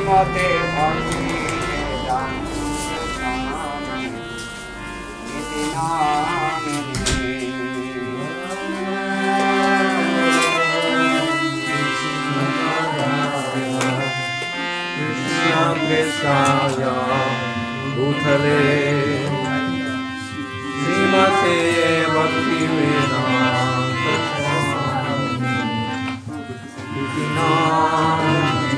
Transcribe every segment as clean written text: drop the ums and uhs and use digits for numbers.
Mate Bhakti Vedanta Iti Namini Krishna Krishna Bhutale Srimate Bhakti Vedanta Iti Namini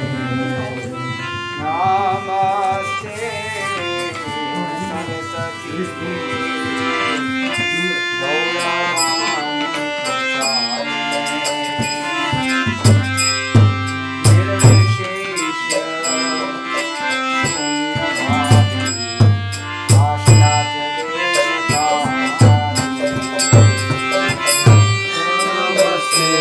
Namaste Saraswati Gauravani Nirvishesha Punyavadi Ashnata Namaste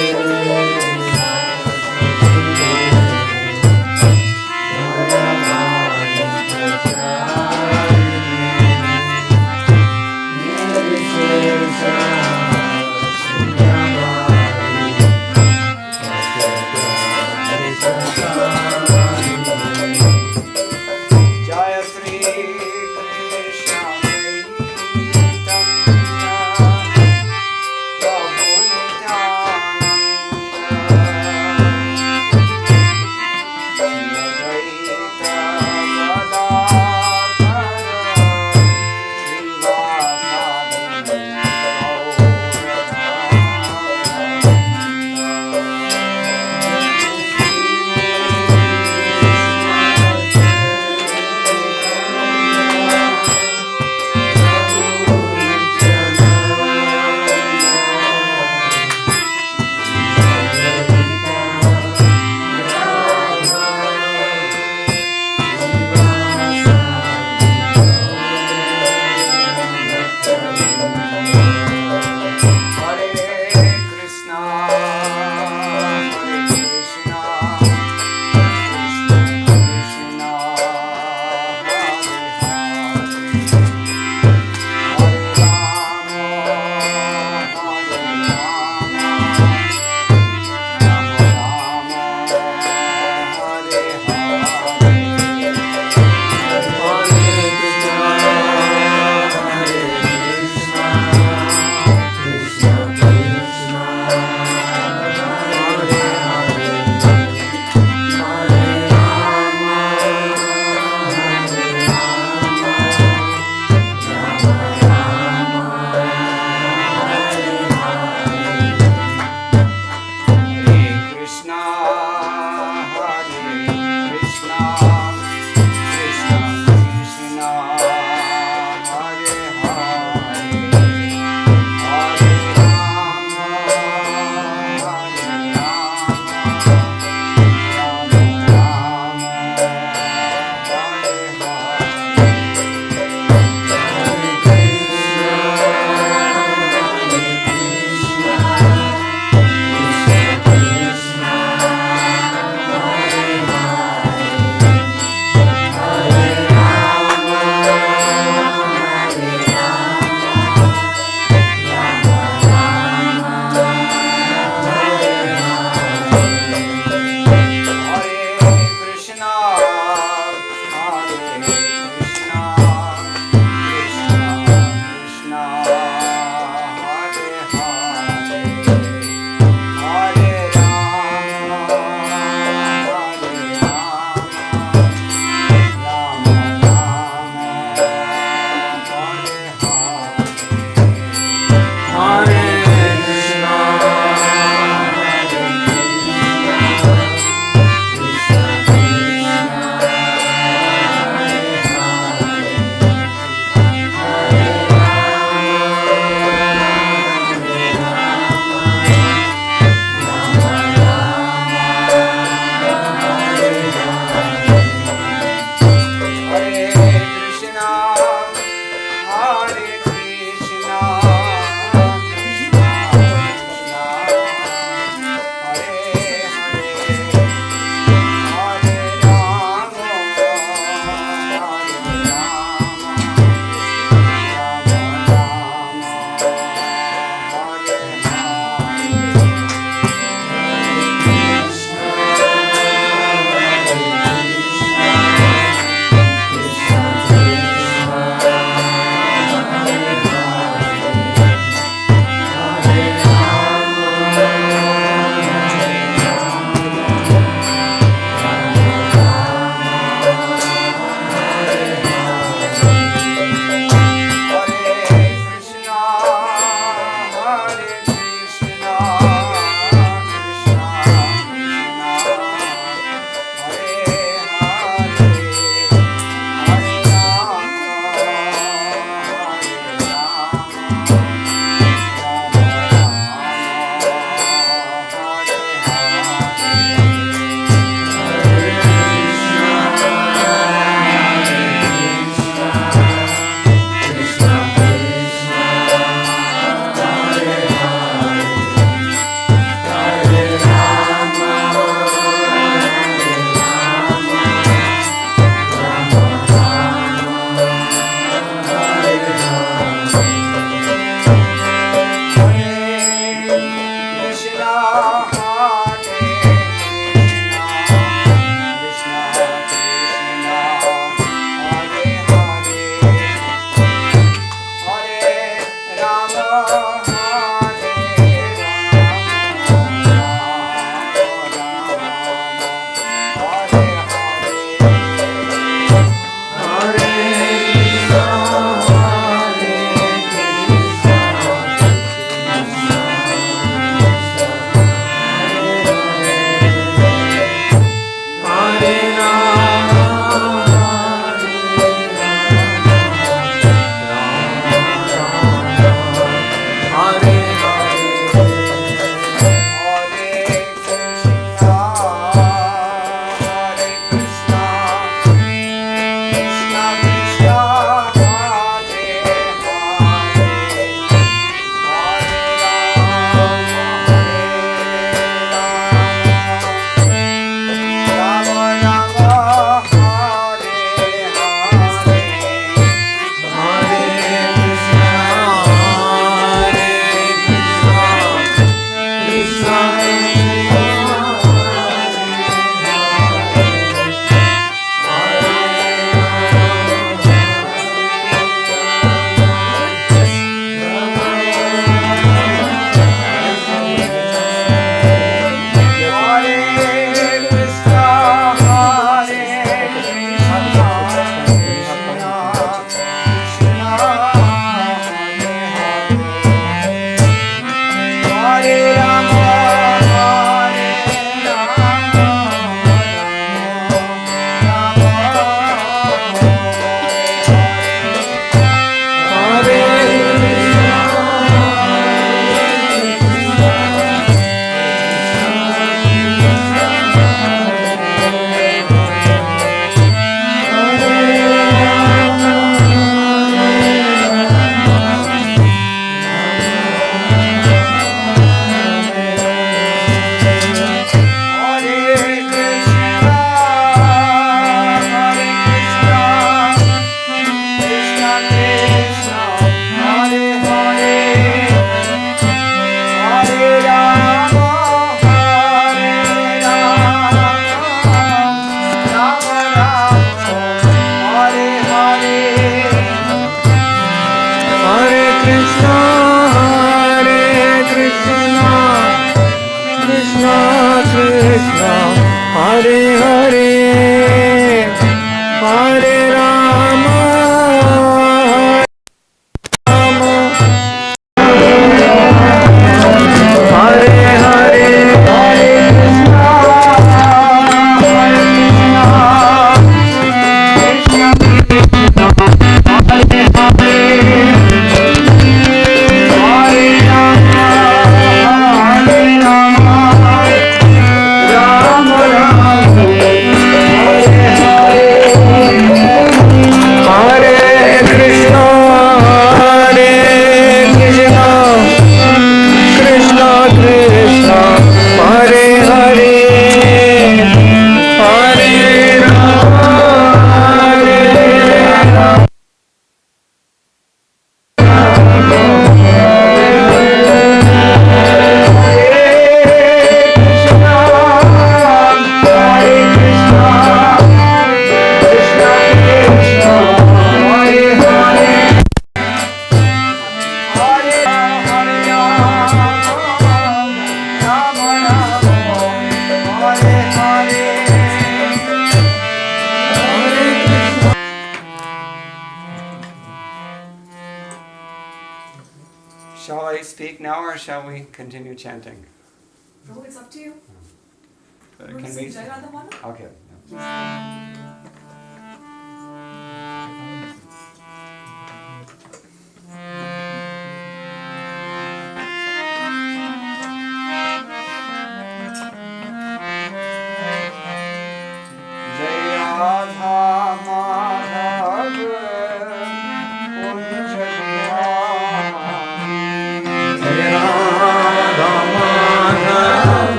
Shall I speak now or shall we continue chanting? No, it's up to you. Can Want to we? sing Jai Radha Mano? Okay.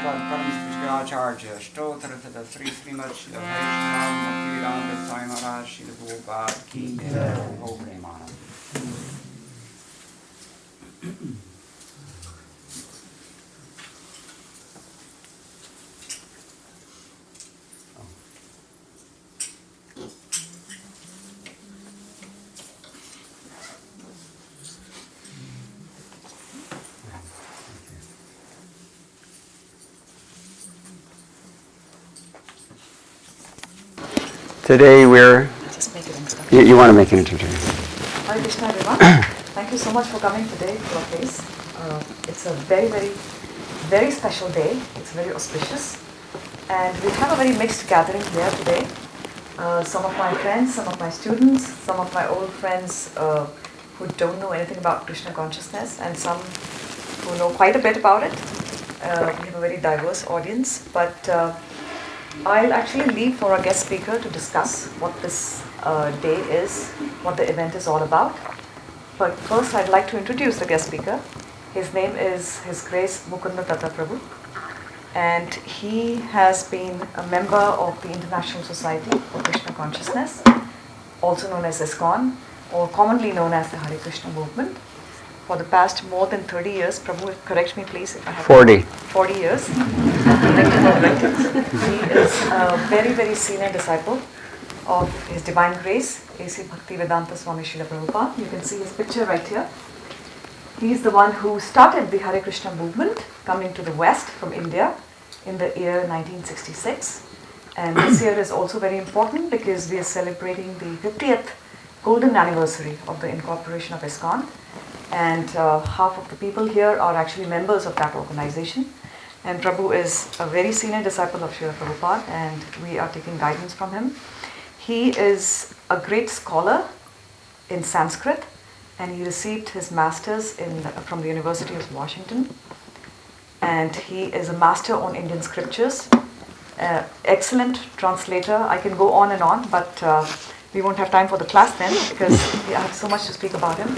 Param Pujacharya, Stotra to the Sri Srimad Shila Vaishnava, Bhaktivedanta Swami Maharaj, Shila Prabhupada, Ki Ho Premana. Today we're... Just make it introduction. You want to make an introduction? Hare Krishna everyone. Thank you so much for coming today to our place. It's a very, very, very special day. It's very auspicious. And we have a very mixed gathering here today. Some of my friends, some of my students, some of my old friends who don't know anything about Krishna consciousness, and some who know quite a bit about it. We have a very diverse audience, but I'll actually leave for our guest speaker to discuss what this day is, what the event is all about. But first I'd like to introduce the guest speaker. His name is His Grace Mukunda Datta Prabhu, and he has been a member of the International Society for Krishna Consciousness, also known as ISKCON, or commonly known as the Hare Krishna movement. For the past more than 30 years, Prabhu, correct me please if I have 40 years. Thank you for correcting. He is a very, very senior disciple of His Divine Grace, A.C. Bhaktivedanta Swami Srila Prabhupada. You can see his picture right here. He is the one who started the Hare Krishna movement coming to the West from India in the year 1966. And this year is also very important because we are celebrating the 50th golden anniversary of the incorporation of ISKCON. And half of the people here are actually members of that organization. And Prabhu is a very senior disciple of Srila Prabhupada, and we are taking guidance from him. He is a great scholar in Sanskrit, and he received his master's from the University of Washington. And he is a master on Indian scriptures, excellent translator. I can go on and on, but we won't have time for the class then because I have so much to speak about him.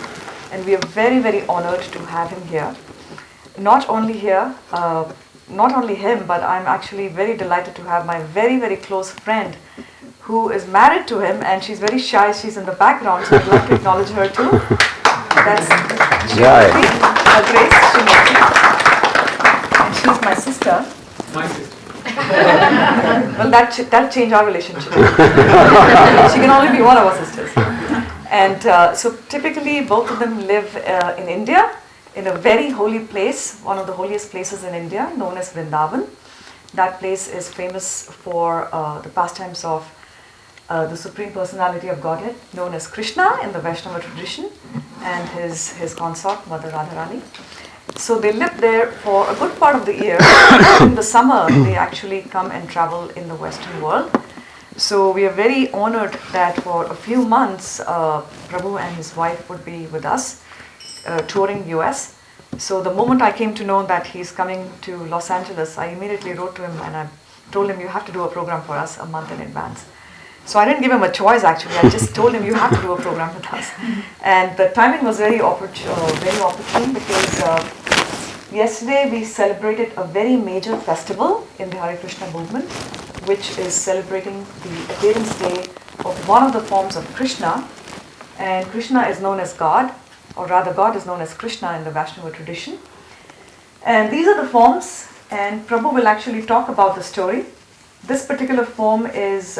And we are very, very honored to have him here. Not only here, not only him, but I'm actually very delighted to have my very, very close friend who is married to him, and she's very shy. She's in the background, so I'd like to acknowledge her too. That's Srimati, her Grace Srimati. And she's my sister. My sister. Well, that'll change our relationship. She can only be one of our sisters. And so typically both of them live in India, in a very holy place, one of the holiest places in India, known as Vrindavan. That place is famous for the pastimes of the Supreme Personality of Godhead, known as Krishna in the Vaishnava tradition, and his consort, Mother Radharani. So they live there for a good part of the year. In the summer, they actually come and travel in the Western world. So we are very honored that for a few months, Prabhu and his wife would be with us, touring US. So the moment I came to know that he's coming to Los Angeles, I immediately wrote to him and I told him, you have to do a program for us a month in advance. So I didn't give him a choice actually, I just told him you have to do a program with us. And the timing was very opportune because yesterday we celebrated a very major festival in the Hare Krishna movement, which is celebrating the appearance day of one of the forms of Krishna. And Krishna is known as God, or rather God is known as Krishna in the Vaishnava tradition. And these are the forms, and Prabhu will actually talk about the story. This particular form is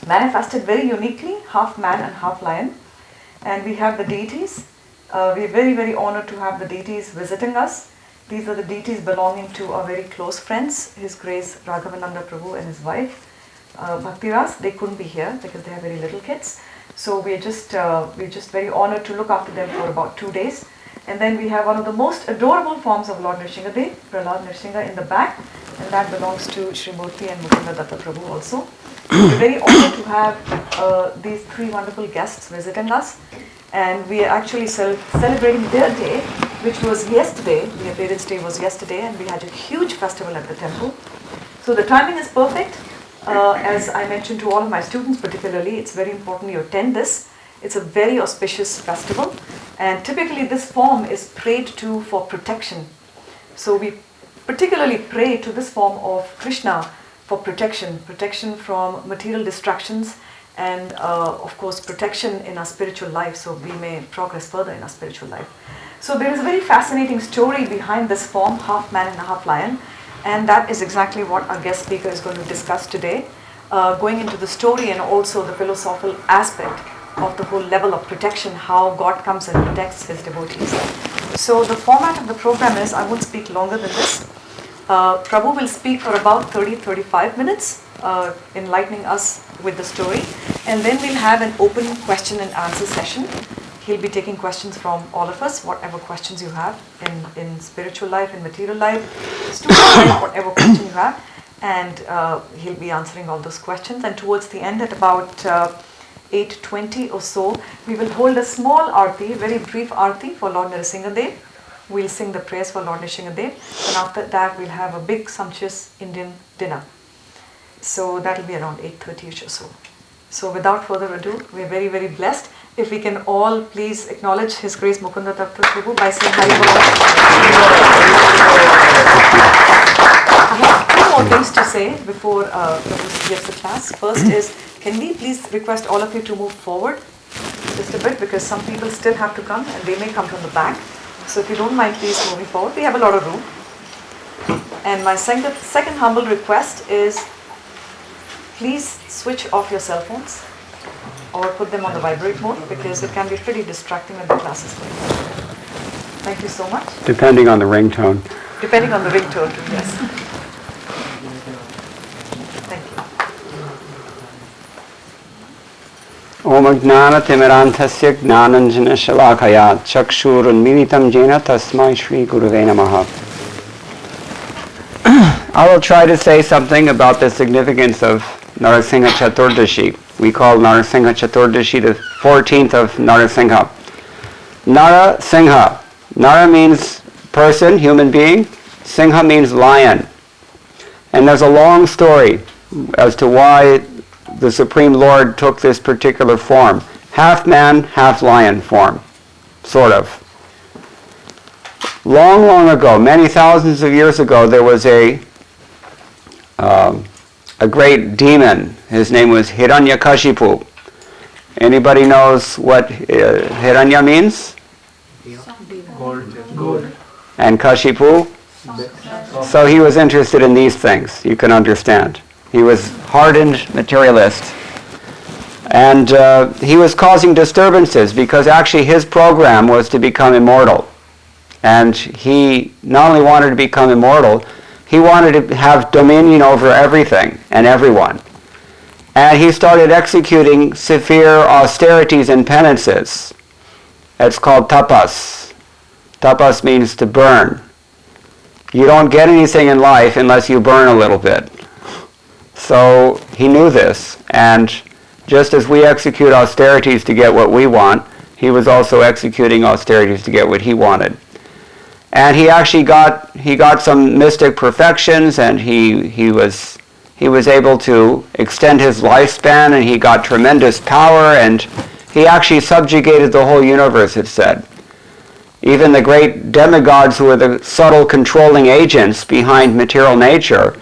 manifested very uniquely, half man and half lion. And we have the deities. We are very, very honored to have the deities visiting us. These are the deities belonging to our very close friends, His Grace Raghavananda Prabhu and his wife, Bhaktiras. They couldn't be here because they have very little kids. So we're just very honored to look after them for about 2 days. And then we have one of the most adorable forms of Lord Nrsimhadev, Prahlad Nrsimha in the back, and that belongs to Srimurti and Mukunda Datta Prabhu also. We're very honored to have these three wonderful guests visiting us. And we are actually celebrating their day, which was yesterday. The appearance day was yesterday, and we had a huge festival at the temple. So the timing is perfect. As I mentioned to all of my students particularly, it's very important you attend this. It's a very auspicious festival, and typically this form is prayed to for protection. So we particularly pray to this form of Krishna for protection from material distractions, and of course protection in our spiritual life, so we may progress further in our spiritual life. So there is a very fascinating story behind this form, half man and half lion, and that is exactly what our guest speaker is going to discuss today, going into the story and also the philosophical aspect of the whole level of protection, how God comes and protects his devotees. So the format of the program is, I won't speak longer than this. Prabhu will speak for about 30-35 minutes, enlightening us with the story, and then we'll have an open question and answer session. He'll be taking questions from all of us, whatever questions you have in spiritual life, in material life, student life, whatever question you have, and he'll be answering all those questions. And towards the end, at about 8:20 or so, we will hold a small arti, very brief arti for Lord Narasimha Dev. We'll sing the prayers for Lord Narasimha Dev, and after that we'll have a big sumptuous Indian dinner. So that'll be around 8:30ish or so. So without further ado, we're very, very blessed. If we can all please acknowledge His Grace Mukunda Datta Prabhu by saying Hari Bol. I have two more things to say before Prabhu gives the class. First is, can we please request all of you to move forward just a bit, because some people still have to come and they may come from the back. So if you don't mind, please moving forward. We have a lot of room. And my second humble request is, please switch off your cell phones or put them on the vibrate mode, because it can be pretty distracting when the class is going on. Thank you so much. Depending on the ringtone. Depending on the ringtone, yes. Thank you. Om Jnana Timirantasya Jnananjana Shalakaya Chakshurunmilitam Jena Tasmai Shri Guruve Namaha. I will try to say something about the significance of Narasimha Caturdasi. We call Narasimha Caturdasi the 14th of Narasimha. Narasimha. Nara means person, human being. Singha means lion. And there's a long story as to why the Supreme Lord took this particular form. Half man, half lion form. Sort of. Long, long ago, many thousands of years ago, there was a great demon. His name was Hiranyakashipu. Anybody knows what Hiranya means? Gold. And Kashipu? So he was interested in these things, you can understand. He was hardened materialist. And he was causing disturbances because actually his program was to become immortal. And he not only wanted to become immortal, he wanted to have dominion over everything and everyone. And he started executing severe austerities and penances. It's called tapas. Tapas means to burn. You don't get anything in life unless you burn a little bit. So he knew this, and just as we execute austerities to get what we want, he was also executing austerities to get what he wanted. And he actually got some mystic perfections, and he was able to extend his lifespan, and he got tremendous power, and he actually subjugated the whole universe, it said. Even the great demigods who were the subtle controlling agents behind material nature,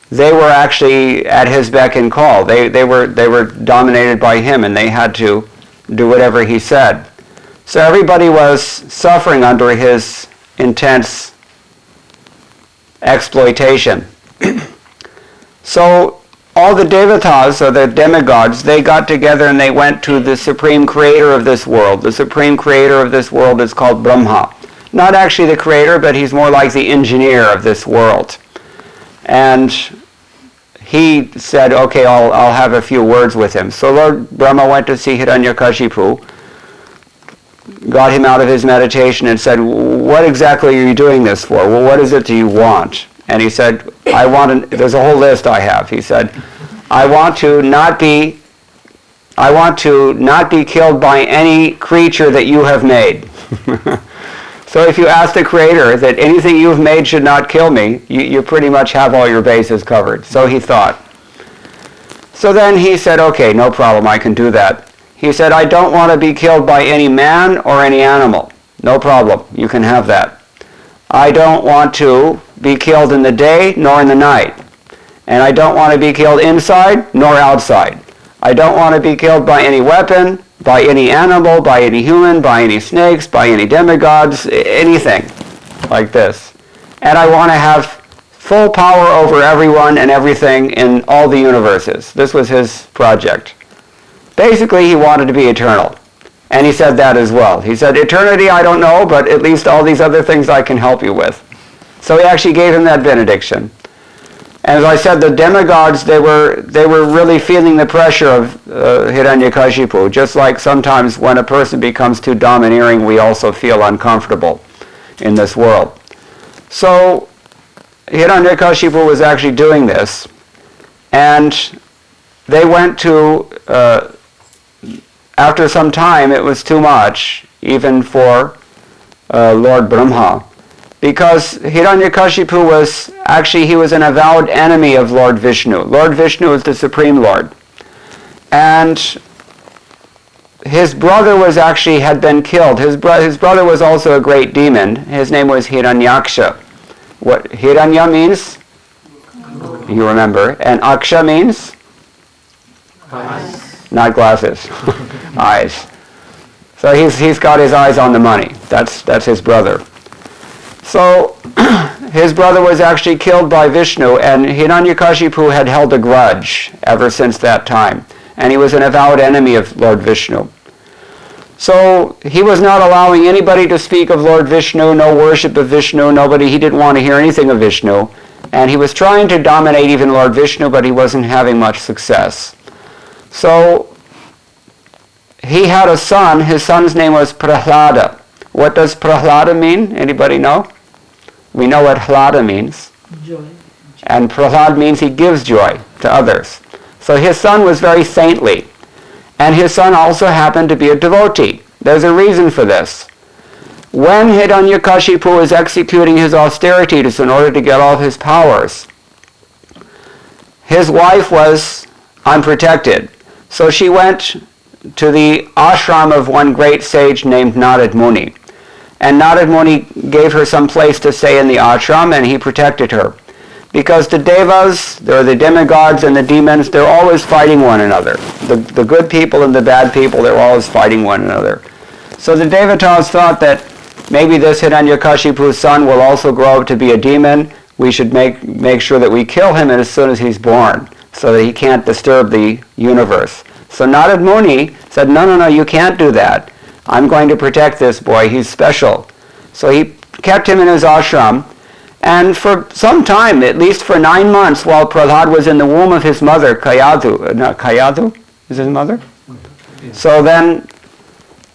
they were actually at his beck and call. They were dominated by him, and they had to do whatever he said. So everybody was suffering under his intense exploitation. So all the devatas, or the demigods, they got together and they went to the supreme creator of this world. The supreme creator of this world is called Brahma. Not actually the creator, but he's more like the engineer of this world. And he said, okay, I'll have a few words with him. So Lord Brahma went to see Hiranyakashipu, got him out of his meditation and said, what exactly are you doing this for? Well, what is it do you want? And he said, there's a whole list I have. He said, I want to not be killed by any creature that you have made. So if you ask the Creator that anything you've made should not kill me, you pretty much have all your bases covered. So he thought. So then he said, okay, no problem, I can do that. He said, I don't want to be killed by any man or any animal. No problem, you can have that. I don't want to be killed in the day nor in the night. And I don't want to be killed inside nor outside. I don't want to be killed by any weapon, by any animal, by any human, by any snakes, by any demigods, anything like this. And I want to have full power over everyone and everything in all the universes. This was his project. Basically, he wanted to be eternal. And he said that as well. He said, eternity, I don't know, but at least all these other things I can help you with. So he actually gave him that benediction. And as I said, the demigods, they were really feeling the pressure of Hiranyakashipu, just like sometimes when a person becomes too domineering, we also feel uncomfortable in this world. So Hiranyakashipu was actually doing this, and they went to, after some time, it was too much, even for Lord Brahma, because Hiranyakashipu was, actually he was an avowed enemy of Lord Vishnu. Lord Vishnu is the Supreme Lord. And his brother had been killed. His brother was also a great demon. His name was Hiranyaksha. What Hiranya means? You remember. And Aksha means? Eyes. Not glasses. Eyes. So he's got his eyes on the money. That's his brother. So his brother was actually killed by Vishnu, and Hiranyakashipu had held a grudge ever since that time. And he was an avowed enemy of Lord Vishnu. So he was not allowing anybody to speak of Lord Vishnu, no worship of Vishnu, he didn't want to hear anything of Vishnu. And he was trying to dominate even Lord Vishnu, but he wasn't having much success. So he had a son. His son's name was Prahlada. What does Prahlada mean? Anybody know? We know what Hlada means. Joy. And Prahlad means he gives joy to others. So his son was very saintly. And his son also happened to be a devotee. There's a reason for this. When Hiranyakashipu was executing his austerities in order to get all his powers, his wife was unprotected. So she went to the ashram of one great sage named Narad Muni. And Narad Muni gave her some place to stay in the ashram, and he protected her. Because the devas, they're the demigods and the demons, they're always fighting one another. The good people and the bad people, they're always fighting one another. So the devatas thought that maybe this Hiranyakashipu's son will also grow up to be a demon. We should make sure that we kill him as soon as he's born, so that he can't disturb the universe. So Narad Muni said, no, you can't do that. I'm going to protect this boy. He's special. So he kept him in his ashram. And for some time, at least for 9 months, while Prahlad was in the womb of his mother, Kayadu is his mother? So then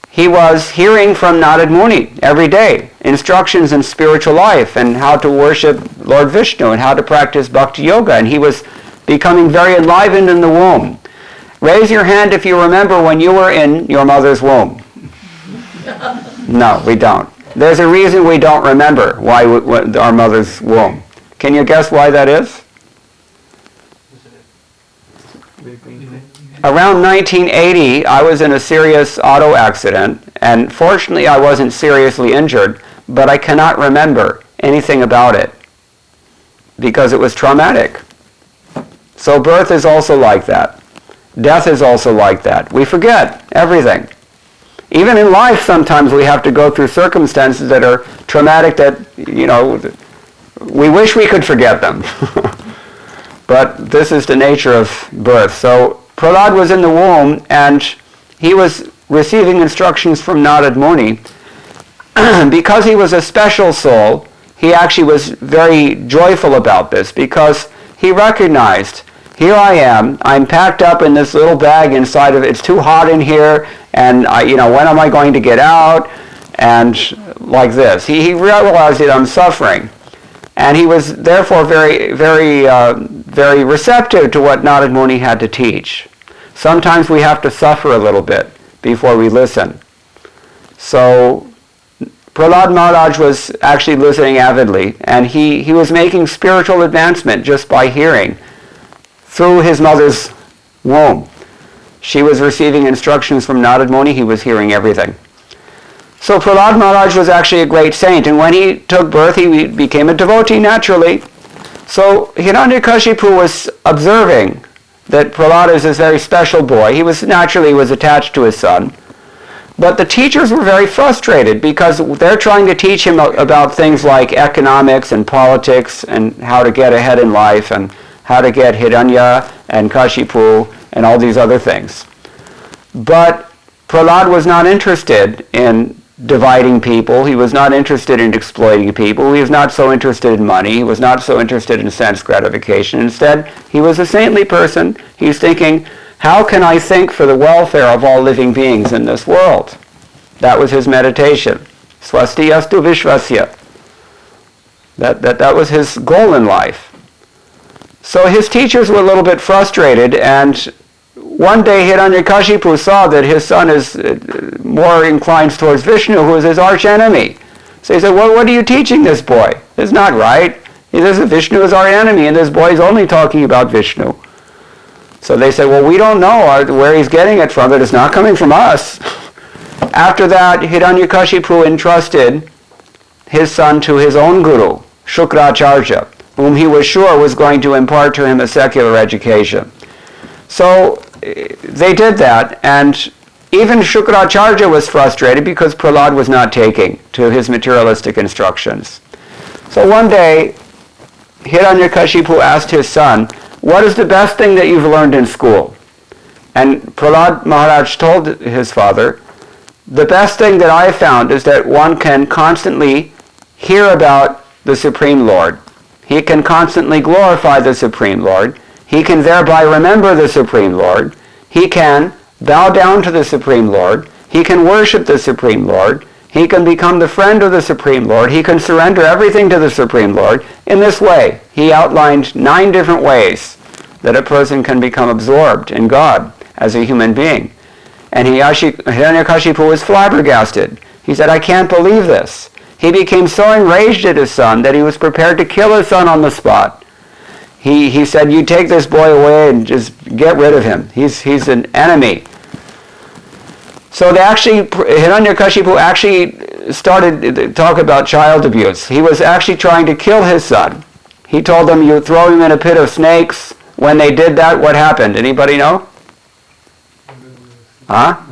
he was hearing from Narad Muni every day instructions in spiritual life and how to worship Lord Vishnu and how to practice bhakti yoga. And he was becoming very enlivened in the womb. Raise your hand if you remember when you were in your mother's womb. No, we don't. There's a reason we don't remember why our mother's womb. Can you guess why that is? Around 1980, I was in a serious auto accident, and fortunately I wasn't seriously injured, but I cannot remember anything about it because it was traumatic. So birth is also like that. Death is also like that. We forget everything. Even in life, sometimes we have to go through circumstances that are traumatic that, we wish we could forget them. But this is the nature of birth. So Prahlad was in the womb, and he was receiving instructions from Narad Muni. Because he was a special soul, he actually was very joyful about this, because he recognized, here I am, I'm packed up in this little bag inside of it, it's too hot in here, and when am I going to get out? And like this. He realized that I'm suffering. And he was therefore very, very, very receptive to what Narad Muni had to teach. Sometimes we have to suffer a little bit before we listen. So Prahlad Maharaj was actually listening avidly, and he was making spiritual advancement just by hearing through his mother's womb. She was receiving instructions from Narad Muni. He was hearing everything. So Prahlad Maharaj was actually a great saint, and when he took birth, he became a devotee naturally. So Hiranyakashipu was observing that Prahlad is this very special boy. He was attached to his son. But the teachers were very frustrated because they're trying to teach him about things like economics and politics and how to get ahead in life and how to get Hiranya and Kashipu and all these other things. But Prahlad was not interested in dividing people. He was not interested in exploiting people. He was not so interested in money. He was not so interested in sense gratification. Instead, he was a saintly person. He's thinking, how can I think for the welfare of all living beings in this world? That was his meditation. Swasti astu vishvasya. That was his goal in life. So his teachers were a little bit frustrated, and one day Hiranyakashipu saw that his son is more inclined towards Vishnu, who is his arch enemy. So he said, well, what are you teaching this boy? It's not right. He says Vishnu is our enemy, and this boy is only talking about Vishnu. So they said, well, we don't know where he's getting it from. It is not coming from us. After that, Hiranyakashipu entrusted his son to his own guru, Shukracharya, whom he was sure was going to impart to him a secular education. So they did that, and even Shukracharya was frustrated because Prahlad was not taking to his materialistic instructions. So one day, Hiranyakashipu asked his son, what is the best thing that you've learned in school? And Prahlad Maharaj told his father, the best thing that I found is that one can constantly hear about the Supreme Lord. He can constantly glorify the Supreme Lord. He can thereby remember the Supreme Lord. He can bow down to the Supreme Lord. He can worship the Supreme Lord. He can become the friend of the Supreme Lord. He can surrender everything to the Supreme Lord. In this way, he outlined 9 different ways that a person can become absorbed in God as a human being. And Hiranyakashipu was flabbergasted. He said, I can't believe this. He became so enraged at his son that he was prepared to kill his son on the spot. He said, you take this boy away and just get rid of him. He's an enemy. So Hiranyakashipu actually started to talk about child abuse. He was actually trying to kill his son. He told them, you throw him in a pit of snakes. When they did that, what happened? Anybody know? Huh?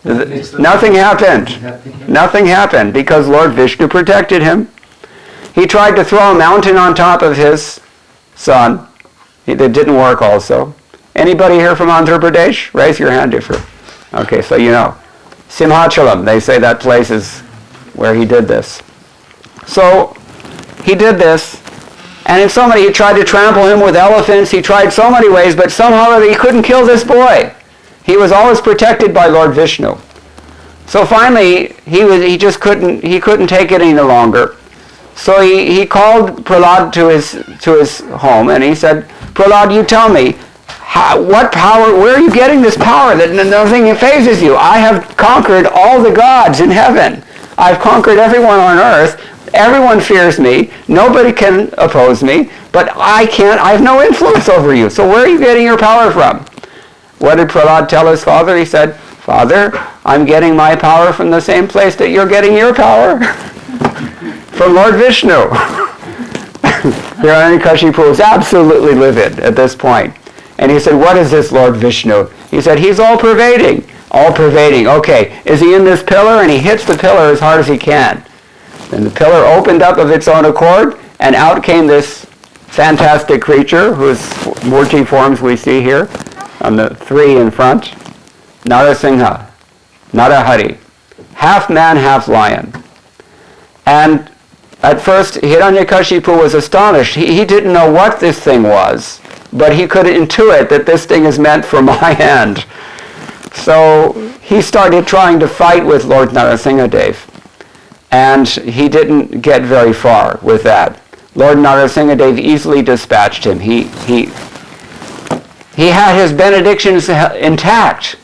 Nothing happened. Nothing happened because Lord Vishnu protected him. He tried to throw a mountain on top of his son. It didn't work also. Anybody here from Andhra Pradesh? Raise your hand if you're... Okay, so you know. Simhachalam, they say that place is where he did this. So he did this, and he tried to trample him with elephants. He tried so many ways, but somehow he couldn't kill this boy. He was always protected by Lord Vishnu. So finally, he just couldn't take it any longer. So he called Prahlad to his home, and he said, Prahlad, you tell me, what power, where are you getting this power that nothing phases you? I have conquered all the gods in heaven. I've conquered everyone on earth. Everyone fears me. Nobody can oppose me. But I have no influence over you. So where are you getting your power from? What did Prahlad tell his father? He said, Father, I'm getting my power from the same place that you're getting your power. From Lord Vishnu. Hiranyakashipu was absolutely livid at this point. And he said, what is this Lord Vishnu? He said, he's all-pervading. All-pervading. Okay, is he in this pillar? And he hits the pillar as hard as he can. Then the pillar opened up of its own accord, and out came this fantastic creature, whose Murti forms we see here, on the 3 in front. Narasimha, Narahari, half man, half lion. And at first, Hiranyakashipu was astonished. He didn't know what this thing was, but he could intuit that this thing is meant for my hand. So he started trying to fight with Lord Narasimhadev, and he didn't get very far with that. Lord Narasimhadev easily dispatched him. He had his benedictions intact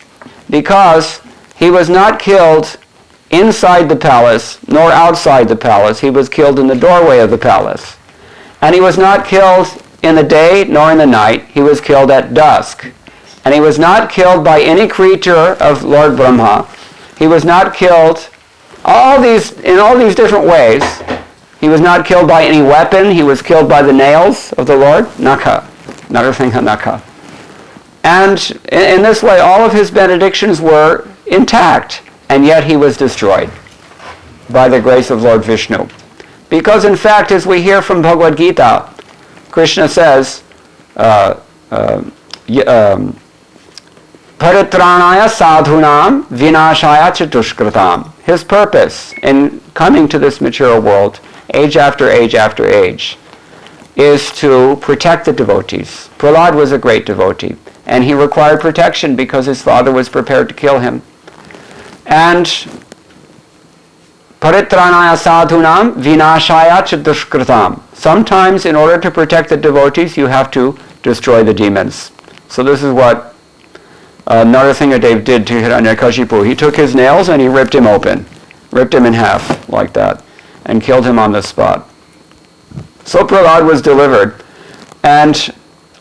because he was not killed inside the palace nor outside the palace. He was killed in the doorway of the palace. And he was not killed in the day nor in the night. He was killed at dusk. And he was not killed by any creature of Lord Brahma. He was not killed in all these different ways. He was not killed by any weapon. He was killed by the nails of the Lord. Naka. Narasimha Naka. And in this way, all of his benedictions were intact, and yet he was destroyed by the grace of Lord Vishnu. Because in fact, as we hear from Bhagavad Gita, Krishna says, Paritranaya sadhunam vinashaya chatushkratam. His purpose in coming to this material world, age after age after age, is to protect the devotees. Prahlad was a great devotee, and he required protection because his father was prepared to kill him. And Paritranaya sadhunam vinashaya chatushkratam. Sometimes in order to protect the devotees, you have to destroy the demons. So this is what Narasimha Dev did to Hiranyakashipu. He took his nails and he ripped him open, ripped him in half like that, and killed him on the spot. So Prahlad was delivered, and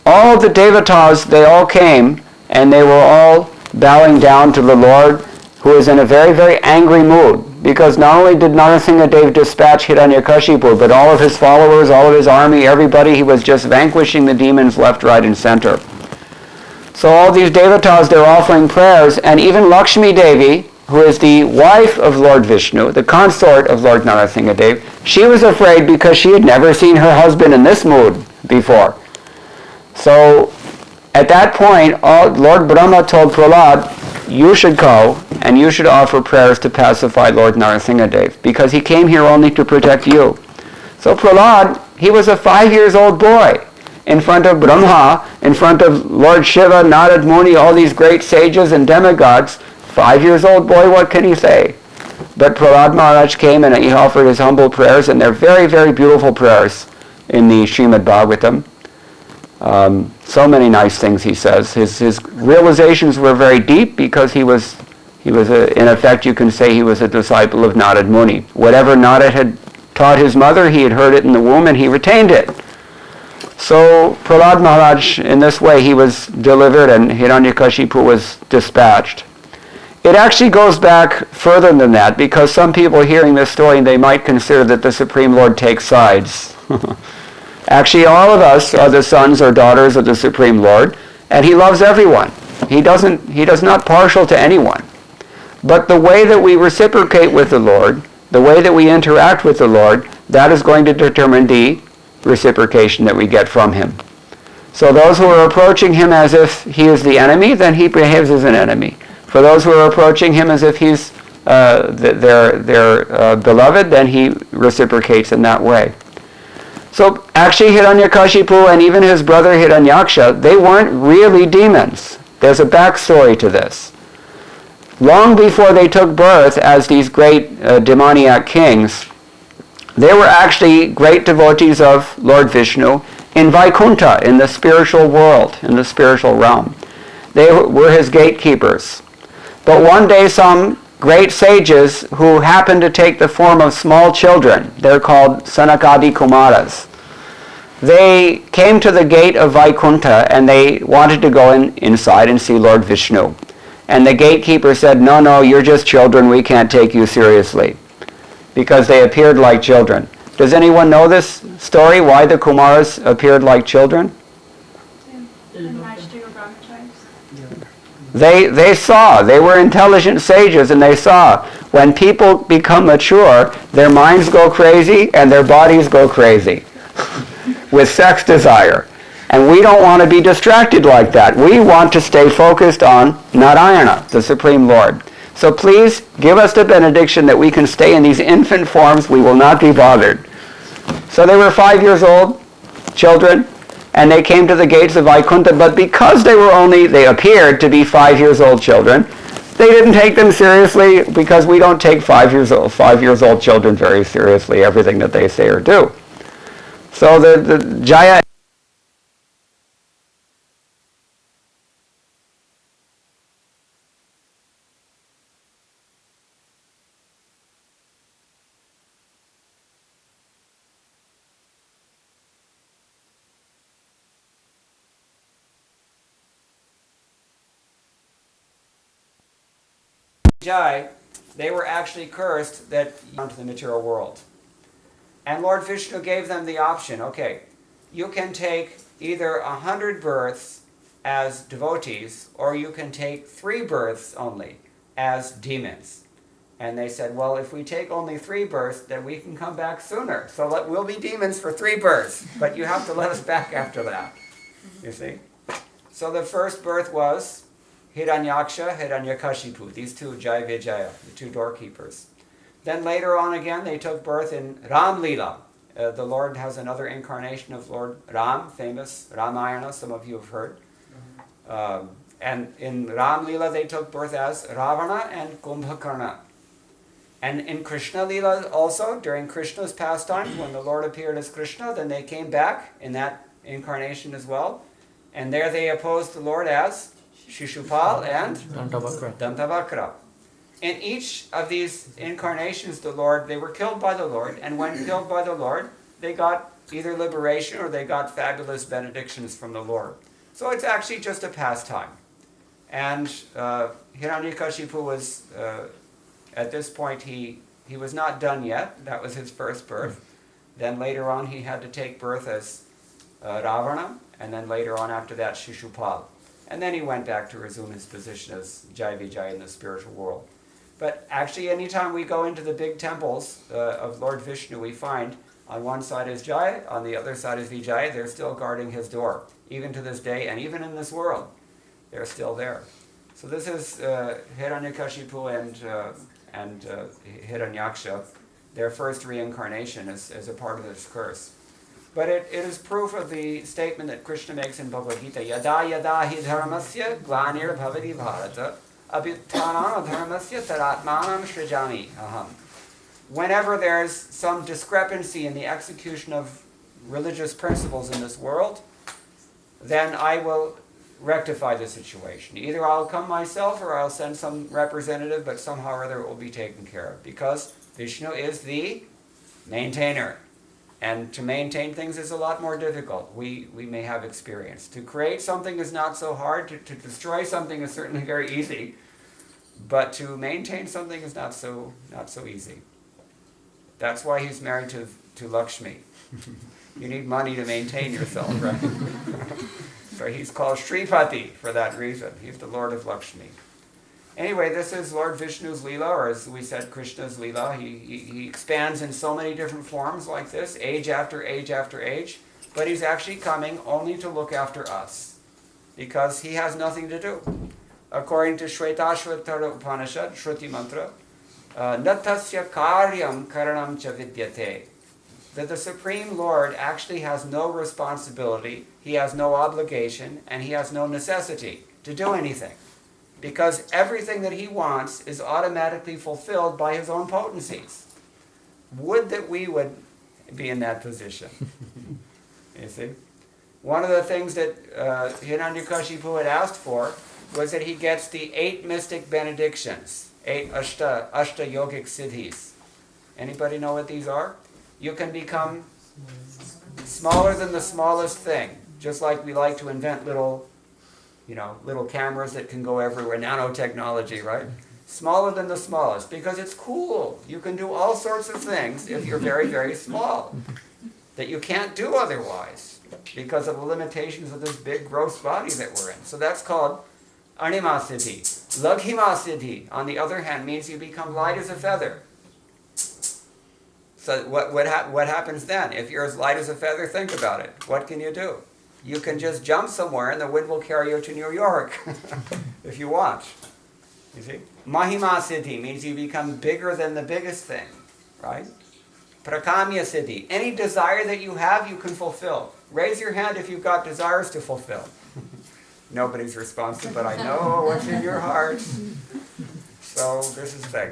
all the devatas, they all came, and they were all bowing down to the Lord, who is in a very, very angry mood, because not only did Narasimha Dev dispatch Hiranyakashipu, but all of his followers, all of his army, everybody, he was just vanquishing the demons left, right, and center. So all these devatas, they're offering prayers, and even Lakshmi Devi, who is the wife of Lord Vishnu, the consort of Lord Narasimha Dev, she was afraid because she had never seen her husband in this mood before. So at that point, Lord Brahma told Prahlad, you should go and you should offer prayers to pacify Lord Narasimha Dev, because he came here only to protect you. So Prahlad, he was a 5-year-old boy in front of Brahma, in front of Lord Shiva, Narad Muni, all these great sages and demigods. 5-year-old boy, what can he say? But Prahlad Maharaj came and he offered his humble prayers, and they're very, very beautiful prayers in the Srimad Bhagavatam. So many nice things he says. His realizations were very deep because he was in effect, you can say he was a disciple of Narad Muni. Whatever Narad had taught his mother, he had heard it in the womb and he retained it. So Prahlad Maharaj, in this way, he was delivered and Hiranyakashipu was dispatched. It actually goes back further than that, because some people hearing this story, they might consider that the Supreme Lord takes sides. Actually, all of us are the sons or daughters of the Supreme Lord, and he loves everyone. He does not partial to anyone. But the way that we reciprocate with the Lord, the way that we interact with the Lord, that is going to determine the reciprocation that we get from him. So those who are approaching him as if he is the enemy, then he behaves as an enemy. For those who are approaching him as if he's their beloved, then he reciprocates in that way. So actually Hiranyakashipu and even his brother Hiranyaksha, they weren't really demons. There's a backstory to this. Long before they took birth as these great demoniac kings, they were actually great devotees of Lord Vishnu in Vaikuntha, in the spiritual world, in the spiritual realm. They were his gatekeepers. But one day some great sages who happened to take the form of small children, they're called Sanakadi Kumaras, they came to the gate of Vaikuntha and they wanted to go inside and see Lord Vishnu. And the gatekeeper said, no, you're just children, we can't take you seriously. Because they appeared like children. Does anyone know this story, why the Kumaras appeared like children? They saw, they were intelligent sages, and they saw when people become mature, their minds go crazy and their bodies go crazy with sex desire. And we don't want to be distracted like that. We want to stay focused on Narayana, the Supreme Lord. So please give us the benediction that we can stay in these infant forms. We will not be bothered. So they were 5 years old, children, and they came to the gates of Vaikuntha, but because they appeared to be 5 years old children, they didn't take them seriously, because we don't take 5 years old children very seriously, everything that they say or do. So the Jaya Jai they were actually cursed that onto the material world. And Lord Vishnu gave them the option, okay, you can take either 100 births as devotees, or you can take 3 births only as demons. And they said, well, if we take only 3 births, then we can come back sooner. So we'll be demons for 3 births, but you have to let us back after that. You see? So the first birth was Hiranyaksha, Hiranyakashipu, these two Jai Vijaya, the 2 doorkeepers. Then later on again, they took birth in Ram Leela. The Lord has another incarnation of Lord Ram, famous Ramayana, some of you have heard. And in Ram Leela, they took birth as Ravana and Kumbhakarna. And in Krishna Leela also, during Krishna's pastimes, when the Lord appeared as Krishna, then they came back in that incarnation as well. And there they opposed the Lord as Shishupal and Dantavakra. In each of these incarnations, they were killed by the Lord, and when killed by the Lord, they got either liberation or they got fabulous benedictions from the Lord. So it's actually just a pastime. And Hiranyakashipu was, at this point, he was not done yet. That was his first birth. Then later on, he had to take birth as Ravana, and then later on after that, Shishupal. And then he went back to resume his position as Jai Vijaya in the spiritual world. But actually, anytime we go into the big temples of Lord Vishnu, we find on one side is Jai, on the other side is Vijaya. They're still guarding his door, even to this day, and even in this world, they're still there. So this is Hiranyakashipu and Hiranyaksha, their first reincarnation as a part of this curse. But it is proof of the statement that Krishna makes in Bhagavad Gita, Yada yada hi dharmasya glanir bhavati bharata abhyutthana dharmasya taratmanam srijami aham. Whenever there's some discrepancy in the execution of religious principles in this world, then I will rectify the situation. Either I'll come myself or I'll send some representative, but somehow or other it will be taken care of, because Vishnu is the maintainer. And to maintain things is a lot more difficult. We may have experience. To create something is not so hard. To destroy something is certainly very easy. But to maintain something is not so easy. That's why he's married to Lakshmi. You need money to maintain yourself, right? So he's called Shripati for that reason. He's the Lord of Lakshmi. Anyway, this is Lord Vishnu's Leela, or as we said, Krishna's Leela. He expands in so many different forms like this, age after age after age. But he's actually coming only to look after us, because he has nothing to do. According to Shvetashvatara Upanishad, Shruti Mantra, Natasya karyam karanam cha vidyate. That the Supreme Lord actually has no responsibility, he has no obligation, and he has no necessity to do anything. Because everything that he wants is automatically fulfilled by his own potencies. Would that we would be in that position. You see? One of the things that Hiranyakashipu had asked for was that he gets the 8 mystic benedictions, 8 ashta yogic siddhis. Anybody know what these are? You can become smaller than the smallest thing, just like we like to invent little cameras that can go everywhere, nanotechnology, right? Smaller than the smallest, because it's cool. You can do all sorts of things if you're very, very small, that you can't do otherwise, because of the limitations of this big, gross body that we're in. So that's called Anima Siddhi. Laghima Siddhi, on the other hand, means you become light as a feather. So what happens then? If you're as light as a feather, think about it. What can you do? You can just jump somewhere and the wind will carry you to New York if you want. You see? Mahima Siddhi means you become bigger than the biggest thing, right? Prakamya Siddhi. Any desire that you have, you can fulfill. Raise your hand if you've got desires to fulfill. Nobody's responsive, but I know what's in your heart. So this is the thing.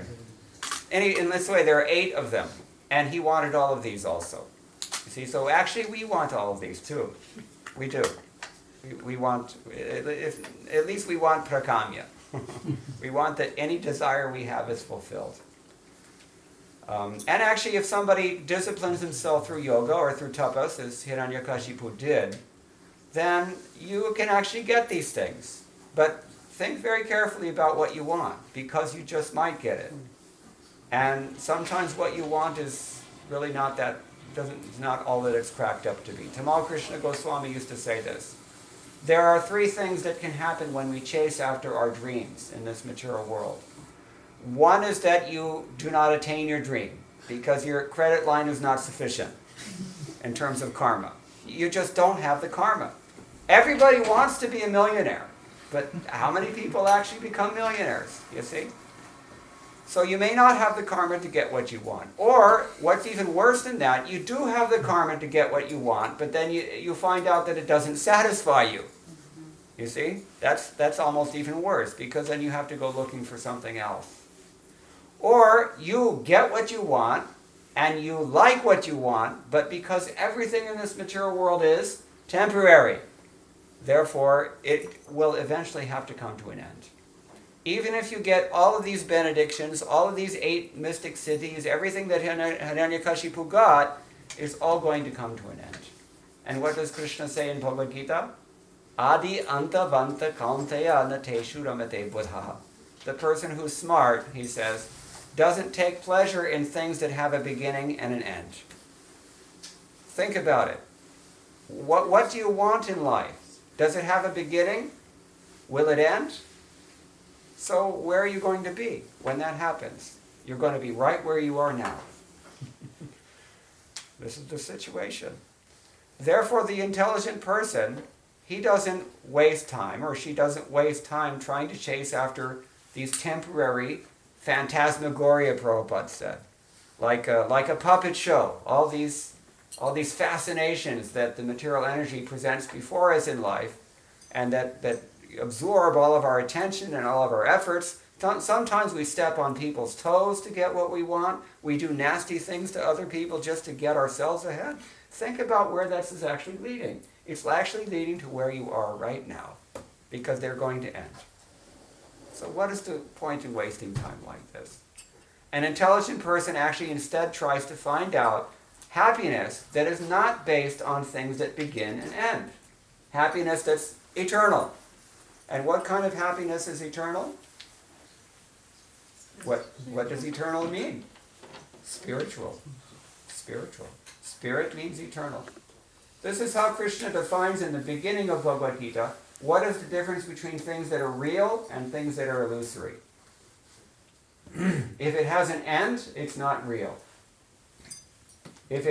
In this way, there are 8 of them. And he wanted all of these also. You see, so actually we want all of these too. We do. We want, at least we want prakamya. We want that any desire we have is fulfilled. And actually, if somebody disciplines himself through yoga or through tapas, as Hiranyakashipu did, then you can actually get these things. But think very carefully about what you want, because you just might get it. And sometimes what you want is really not that, is not all that it's cracked up to be. Tamal Krishna Goswami used to say this. There are three things that can happen when we chase after our dreams in this material world. One is that you do not attain your dream because your credit line is not sufficient in terms of karma. You just don't have the karma. Everybody wants to be a millionaire, but how many people actually become millionaires, you see? So you may not have the karma to get what you want. Or, what's even worse than that, you do have the karma to get what you want, but then you find out that it doesn't satisfy you. You see? That's almost even worse, because then you have to go looking for something else. Or, you get what you want, and you like what you want, but because everything in this material world is temporary, therefore it will eventually have to come to an end. Even if you get all of these benedictions, all of these 8 mystic siddhis, everything that Hiranyakashipu got, is all going to come to an end. And what does Krishna say in Bhagavad Gita? Adi anta vanta kaunteya anateshu ramate buddha. The person who's smart, he says, doesn't take pleasure in things that have a beginning and an end. Think about it. What do you want in life? Does it have a beginning? Will it end? So where are you going to be when that happens? You're going to be right where you are now. This is the situation. Therefore, the intelligent person, he doesn't waste time, or she doesn't waste time trying to chase after these temporary phantasmagoria, Prabhupada said. Like a puppet show. All these fascinations that the material energy presents before us in life, and that absorb all of our attention and all of our efforts. Sometimes we step on people's toes to get what we want. We do nasty things to other people just to get ourselves ahead. Think about where this is actually leading. It's actually leading to where you are right now, because they're going to end. So what is the point in wasting time like this? An intelligent person actually instead tries to find out happiness that is not based on things that begin and end. Happiness that's eternal. And what kind of happiness is eternal? What does eternal mean? Spiritual. Spiritual. Spirit means eternal. This is how Krishna defines in the beginning of Bhagavad Gita what is the difference between things that are real and things that are illusory. If it has an end, it's not real. If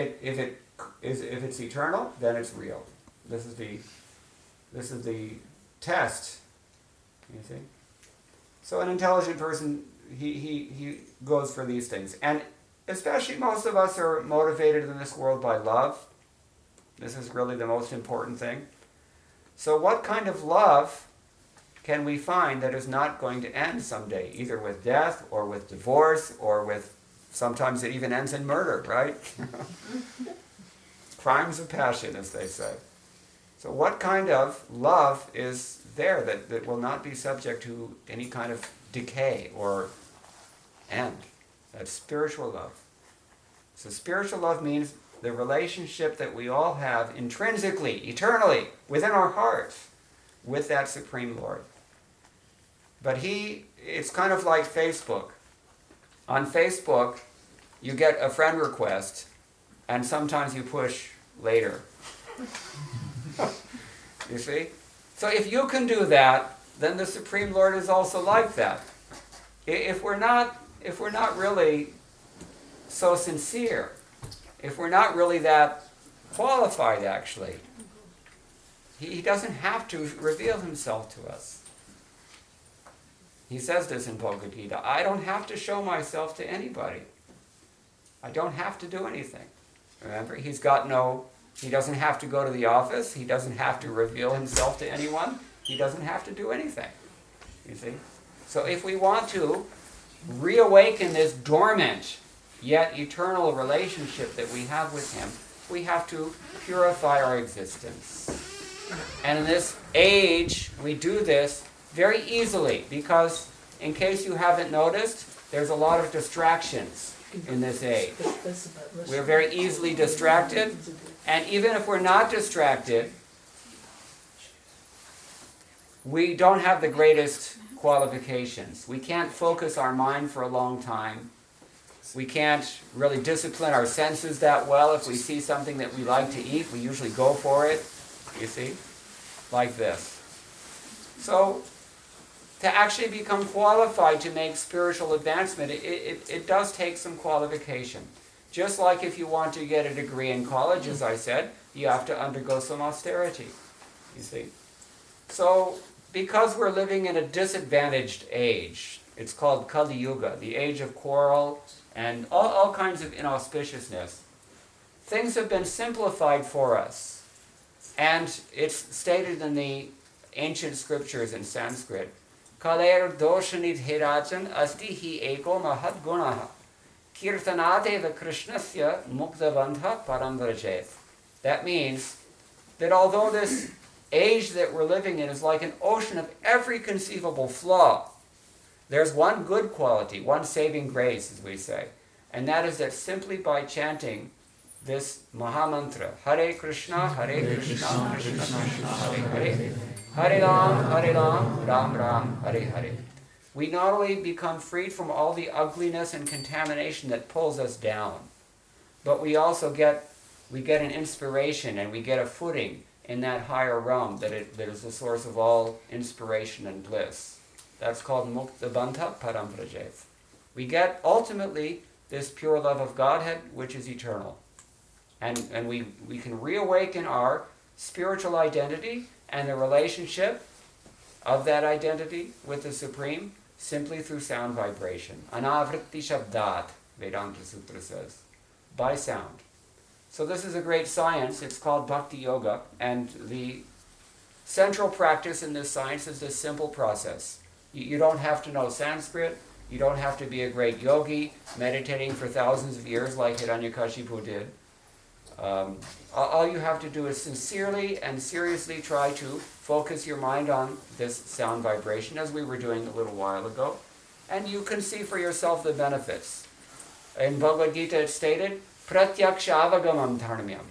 it's eternal, then it's real. This is the test. You see? So an intelligent person, he goes for these things. And especially most of us are motivated in this world by love. This is really the most important thing. So what kind of love can we find that is not going to end someday, either with death or with divorce or with, sometimes it even ends in murder, right? Crimes of passion, as they say. So what kind of love is there that will not be subject to any kind of decay or end? That's spiritual love. So spiritual love means the relationship that we all have intrinsically, eternally, within our hearts, with that Supreme Lord. But it's kind of like Facebook. On Facebook, you get a friend request, and sometimes you push later. You see? So if you can do that, then the Supreme Lord is also like that. If we're not really so sincere, if we're not really that qualified, actually, he doesn't have to reveal himself to us. He says this in Bhagavad Gita, I don't have to show myself to anybody. I don't have to do anything. Remember, he doesn't have to go to the office. He doesn't have to reveal himself to anyone. He doesn't have to do anything. You see? So if we want to reawaken this dormant yet eternal relationship that we have with him, we have to purify our existence. And in this age, we do this very easily because, in case you haven't noticed, there's a lot of distractions in this age. We're very easily distracted, and even if we're not distracted, we don't have the greatest qualifications. We can't focus our mind for a long time. We can't really discipline our senses that well. If we see something that we like to eat, we usually go for it, you see, like this. So, to actually become qualified to make spiritual advancement, it does take some qualification. Just like if you want to get a degree in college, as I said, you have to undergo some austerity, you see. So, because we're living in a disadvantaged age, it's called Kali Yuga, the age of quarrel and all kinds of inauspiciousness, things have been simplified for us. And it's stated in the ancient scriptures in Sanskrit, Kaler doshanit hirajan asti hi eko mahad gunaha kirtanateva krishnasya muktavantha paramvrajeth. That means that although this age that we're living in is like an ocean of every conceivable flaw, there's one good quality, one saving grace, as we say, and that is that simply by chanting this Mahamantra, Hare Krishna, Hare Krishna, Krishna Krishna, Hare Hare, Hare Ram, Ram Ram, Hare Hare, we not only become freed from all the ugliness and contamination that pulls us down, but we also get an inspiration and we get a footing in that higher realm that is the source of all inspiration and bliss. That's called Muktabanta Parambrajev. We get ultimately this pure love of Godhead, which is eternal. And we can reawaken our spiritual identity and the relationship of that identity with the Supreme simply through sound vibration. Anavritti Shabdat, Vedanta Sutra says, by sound. So this is a great science. It's called Bhakti Yoga, and the central practice in this science is this simple process. You don't have to know Sanskrit. You don't have to be a great yogi meditating for thousands of years like Hiranyakashipu did. All you have to do is sincerely and seriously try to focus your mind on this sound vibration, as we were doing a little while ago, and you can see for yourself the benefits. In Bhagavad Gita it's stated, Pratyaksha avagamam dharmyam.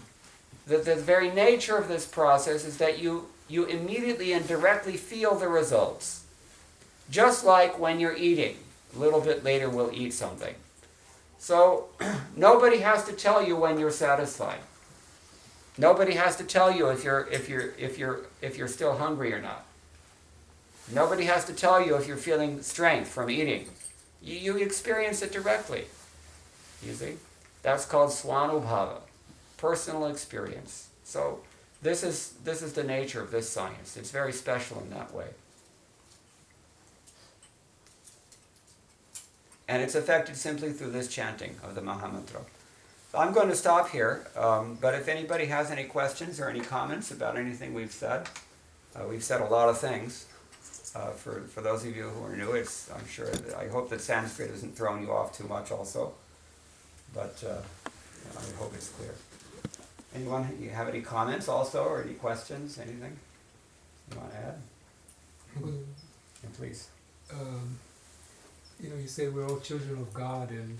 The very nature of this process is that you immediately and directly feel the results. Just like when you're eating. A little bit later we'll eat something. So nobody has to tell you when you're satisfied. Nobody has to tell you if you're still hungry or not. Nobody has to tell you if you're feeling strength from eating. You experience it directly. You see? That's called swanubhava, personal experience. So this is the nature of this science. It's very special in that way. And it's affected simply through this chanting of the Mahamantra. So I'm going to stop here, but if anybody has any questions or any comments about anything we've said a lot of things. For those of you who are new, I hope that Sanskrit isn't throwing you off too much also, but I hope it's clear. Anyone, you have any comments also, or any questions, anything you want to add? Yeah, please. You say we're all children of God, and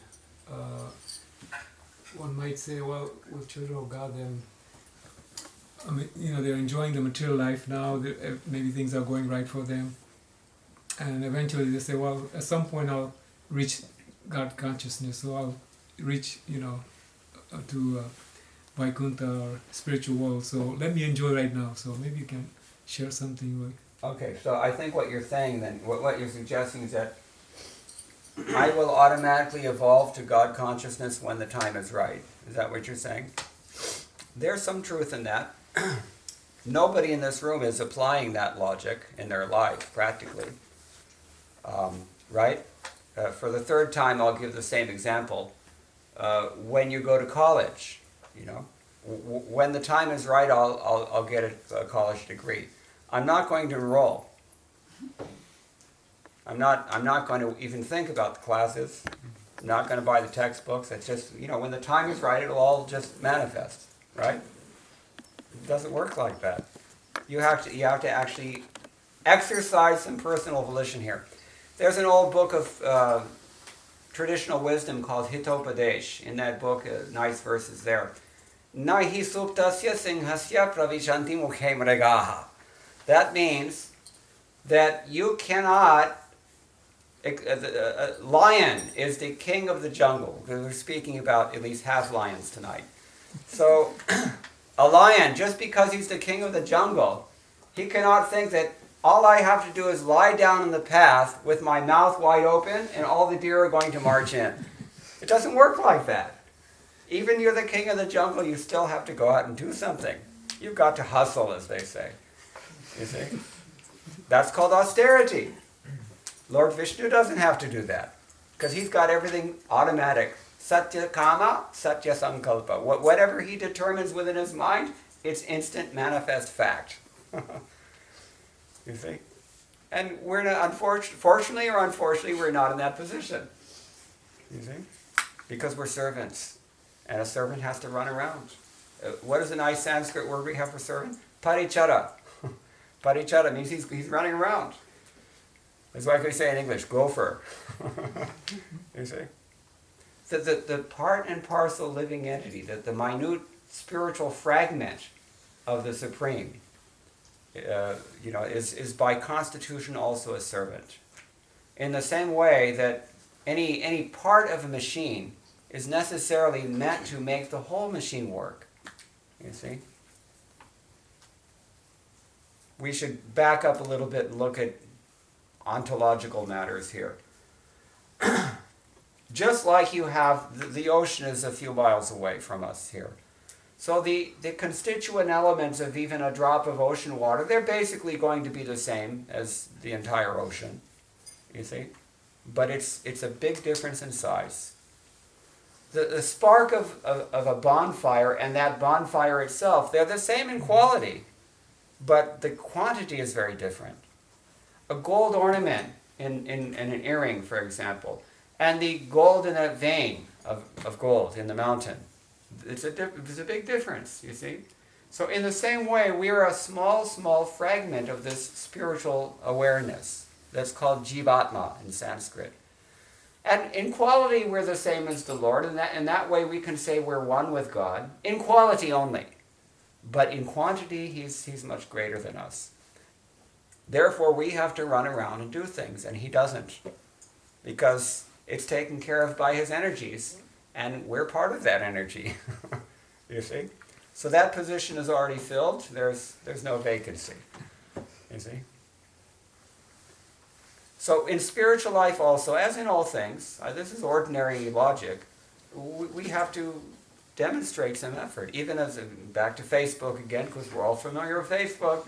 one might say, well, we're children of God, then they're enjoying the material life now, maybe things are going right for them, and eventually they say, well, at some point I'll reach God consciousness, so I'll reach, to Vaikuntha or spiritual world, so let me enjoy right now. So maybe you can share something with... Okay, so I think what you're saying then, what you're suggesting is that I will automatically evolve to God consciousness when the time is right. Is that what you're saying? There's some truth in that. Nobody in this room is applying that logic in their life, practically. Right? For the third time, I'll give the same example. When you go to college, when the time is right, I'll get a college degree. I'm not going to enroll. I'm not going to even think about the classes. I'm not going to buy the textbooks. It's just, when the time is right, it'll all just manifest, right? It doesn't work like that. You have to actually exercise some personal volition here. There's an old book of traditional wisdom called Hitopadesh. In that book, nice verses there. Nahi suptasya singhasya pravishanti mukhe mrigaha. That means that you cannot Lion is the king of the jungle. We're speaking about at least half lions tonight. So, a lion, just because he's the king of the jungle, he cannot think that all I have to do is lie down in the path with my mouth wide open and all the deer are going to march in. It doesn't work like that. Even you're the king of the jungle, you still have to go out and do something. You've got to hustle, as they say. You see? That's called austerity. Lord Vishnu doesn't have to do that because he's got everything automatic. Satya Kama, Satya Sankalpa. Whatever he determines within his mind, it's instant manifest fact. You see? And we're not, fortunately or unfortunately, we're not in that position. You see? Because we're servants. And a servant has to run around. What is a nice Sanskrit word we have for servant? Parichara. Parichara means he's running around. That's why we say in English, gopher. You see? The part and parcel living entity, the minute spiritual fragment of the Supreme, is by constitution also a servant. In the same way that any part of a machine is necessarily meant to make the whole machine work. You see? We should back up a little bit and look at ontological matters here. Just like you have, the ocean is a few miles away from us here. So the constituent elements of even a drop of ocean water, they're basically going to be the same as the entire ocean, you see? But it's a big difference in size. The spark of a bonfire and that bonfire itself, they're the same in quality, but the quantity is very different. A gold ornament in an earring, for example, and the gold in a vein of gold in the mountain, it's a big difference, you see? So in the same way, we are a small fragment of this spiritual awareness that's called Jivatma in Sanskrit. And in quality, we're the same as the Lord, and in that way we can say we're one with God, in quality only. But in quantity, he's much greater than us. Therefore, we have to run around and do things, and he doesn't. Because it's taken care of by his energies, and we're part of that energy. You see? So that position is already filled. There's no vacancy. You see? So in spiritual life also, as in all things, this is ordinary logic, we have to demonstrate some effort. Even as, back to Facebook again, because we're all familiar with Facebook.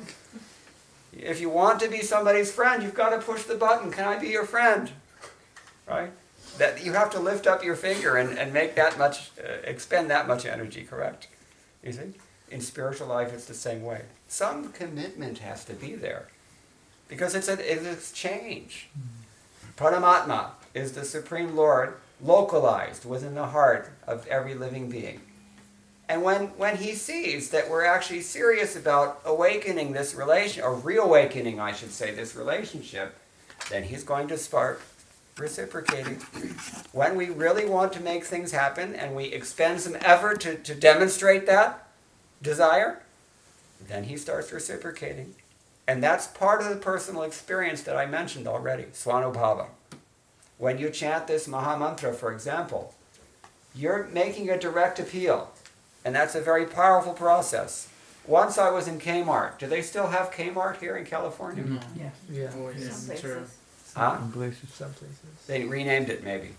If you want to be somebody's friend, you've got to push the button, can I be your friend? Right? That you have to lift up your finger and make that much, expend that much energy, correct? You see? In spiritual life, it's the same way. Some commitment has to be there. Because it's an exchange. Paramatma is the Supreme Lord localized within the heart of every living being. And when he sees that we're actually serious about awakening this relation, or reawakening, I should say, this relationship, then he's going to start reciprocating. When we really want to make things happen and we expend some effort to demonstrate that desire, then he starts reciprocating. And that's part of the personal experience that I mentioned already, Swanubhava. When you chant this Mahamantra, for example, you're making a direct appeal. And that's a very powerful process. Once I was in Kmart. Do they still have Kmart here in California? Mm-hmm. Yeah. Yeah, sure. Huh? Some places, some places. They renamed it maybe.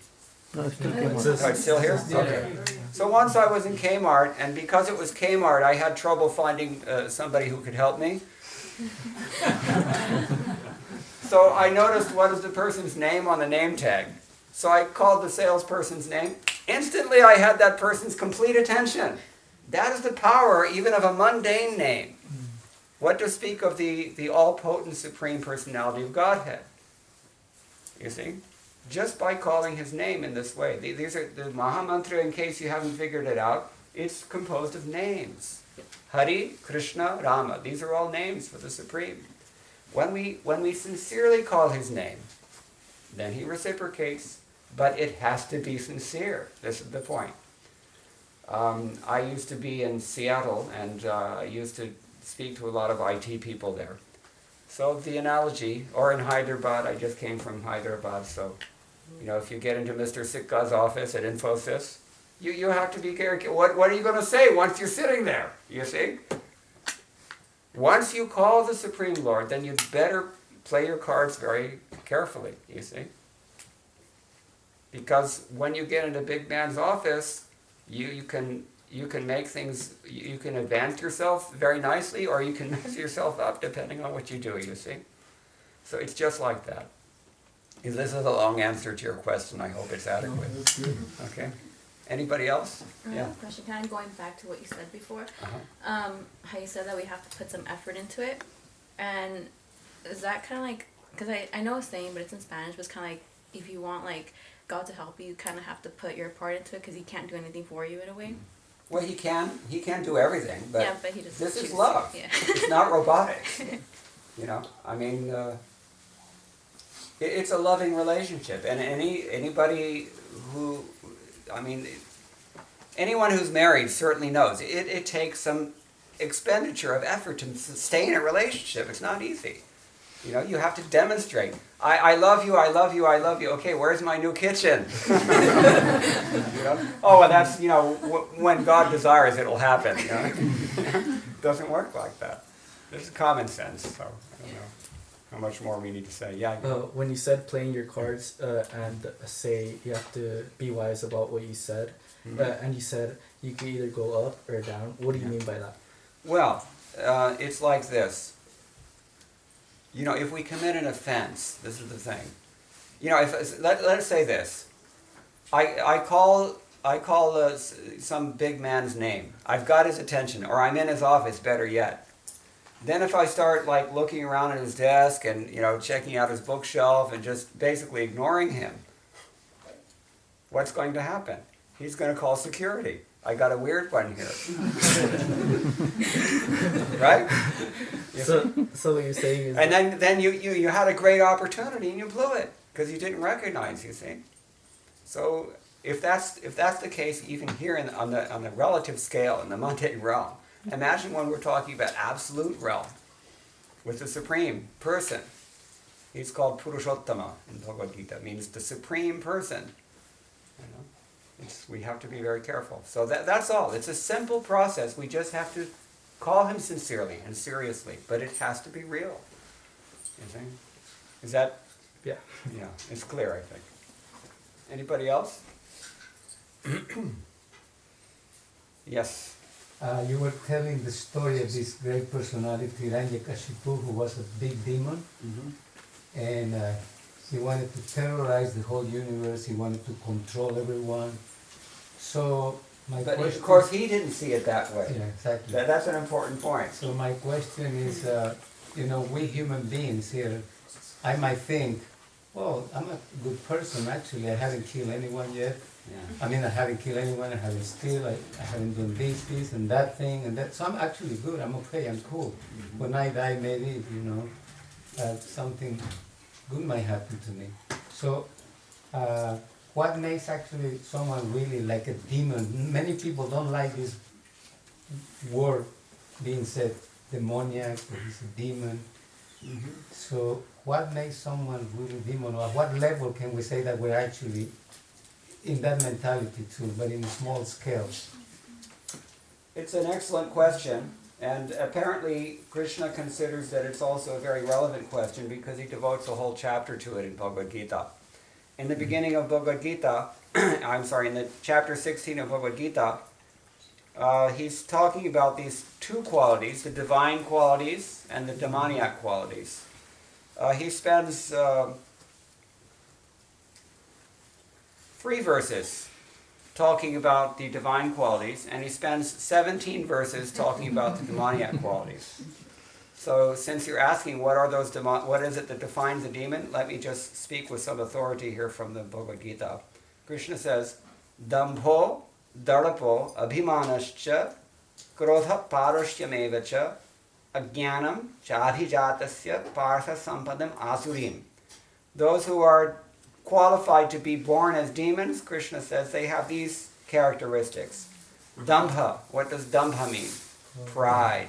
No, it's still No, Kmart. Oh, it's still here? Okay. So once I was in Kmart, and because it was Kmart, I had trouble finding somebody who could help me. So I noticed what is the person's name on the name tag. So I called the salesperson's name. Instantly I had that person's complete attention. That is the power even of a mundane name. What to speak of the all-potent Supreme Personality of Godhead? You see? Just by calling his name in this way. These are the Mahamantra, in case you haven't figured it out, it's composed of names. Hari, Krishna, Rama. These are all names for the Supreme. When we sincerely call his name, then he reciprocates, but it has to be sincere. This is the point. I used to be in Seattle, and I used to speak to a lot of IT people there. So the analogy, or in Hyderabad, I just came from Hyderabad, so if you get into Mr. Sikka's office at Infosys, you have to be careful. What are you going to say once you're sitting there? You see? Once you call the Supreme Lord, then you'd better play your cards very carefully, you see? Because when you get into big man's office, you can make things, you can advance yourself very nicely, or you can mess yourself up depending on what you do, you see? So it's just like that. This is a long answer to your question. I hope it's adequate. No, that's good. Okay. Anybody else? I Yeah. have a question, kind of going back to what you said before. Uh-huh. How you said that we have to put some effort into it. And is that kind of like, because I know a saying, but it's in Spanish, but it's kind of like, if you want like God to help you, you kind of have to put your part into it because he can't do anything for you in a way. Well, he can do everything, but, Yeah, but he doesn't this is choose. love. Yeah. It's not robotics. I mean, it's a loving relationship, and anybody who, anyone who's married certainly knows it takes some expenditure of effort to stay in a relationship. It's not easy. You have to demonstrate. I love you, I love you, I love you. Okay, where's my new kitchen? Oh, well, that's, when God desires, it'll happen. Doesn't work like that. This is common sense, so I don't know how much more we need to say. Yeah. When you said playing your cards and say you have to be wise about what you said, and you said you could either go up or down, what do you mean by that? Well, it's like this. If we commit an offense, this is the thing. Let's say this. I call some big man's name. I've got his attention, or I'm in his office, better yet. Then if I start looking around at his desk and checking out his bookshelf and just basically ignoring him, what's going to happen? He's going to call security. I got a weird one here. Right? So what you're saying is... And then you had a great opportunity and you blew it because you didn't recognize, you see. So if that's the case, even here on the relative scale in the mundane realm, imagine when we're talking about absolute realm with the supreme person. He's called Purushottama in Bhagavad Gita. It means the supreme person. We have to be very careful. So that's all. It's a simple process. We just have to call him sincerely and seriously, but it has to be real. You see? Is that? Yeah. Yeah, it's clear, I think. Anybody else? Yes. You were telling the story of this great personality, Hiranyakashipu, who was a big demon, and he wanted to terrorize the whole universe. He wanted to control everyone. So But of course, he didn't see it that way. Yeah, exactly. That's an important point. So my question is, we human beings here, I might think, well, I'm a good person. Actually, I haven't killed anyone yet. Yeah. I haven't killed anyone. I haven't stolen. I haven't done this, and that thing, and that. So I'm actually good. I'm okay. I'm cool. When I die, maybe something good might happen to me. So, what makes actually someone really like a demon? Many people don't like this word being said, demoniac, or he's a demon. So, what makes someone really demon? Or what level can we say that we're actually in that mentality too, but in a small scale? It's an excellent question, and apparently Krishna considers that it's also a very relevant question because he devotes a whole chapter to it in Bhagavad Gita. In the beginning of Bhagavad Gita, in the chapter 16 of Bhagavad Gita, he's talking about these two qualities, the divine qualities and the demoniac qualities. He spends 3 verses talking about the divine qualities, and he spends 17 verses talking about the demoniac qualities. So since you're asking what is it that defines a demon, let me just speak with some authority here from the Bhagavad Gita. Krishna says, Dambho, Darapo, Abhimanascha, Krodha Parashyamevacha, Ajnanam, Chadhijatasya, Partha Sampadam Asurim. Those who are qualified to be born as demons, Krishna says, they have these characteristics. Dambha, what does dambha mean? Pride.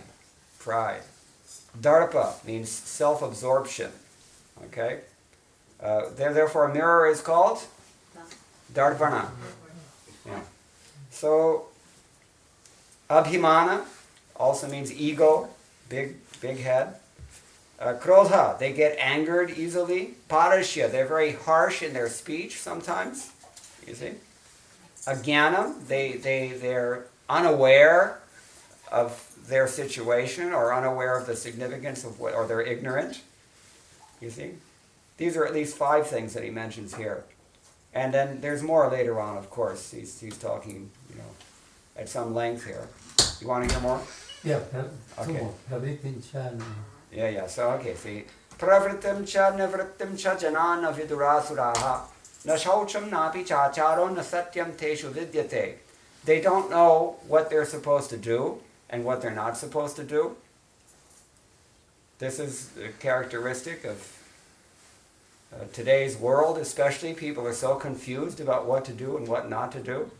Pride. Darpa means self-absorption. Okay? Therefore, a mirror is called Darpana. Yeah. So, Abhimana also means ego, big head. Krodha, they get angered easily. Parashya, they're very harsh in their speech sometimes. You see? Ajnanam, they're unaware of their situation or unaware of the significance of what, or they're ignorant. You see? These are at least 5 things that he mentions here. And then there's more later on, of course. He's talking, at some length here. You want to hear more? Yeah, Okay. two more. Pravritin Chan. Yeah. So, okay, see. Pravritim cha nivrittim cha janana vidurasuraha na shaucham napi chacharo na satyam teshu vidyate. They don't know what they're supposed to do and what they're not supposed to do. This is a characteristic of today's world, especially. People are so confused about what to do and what not to do.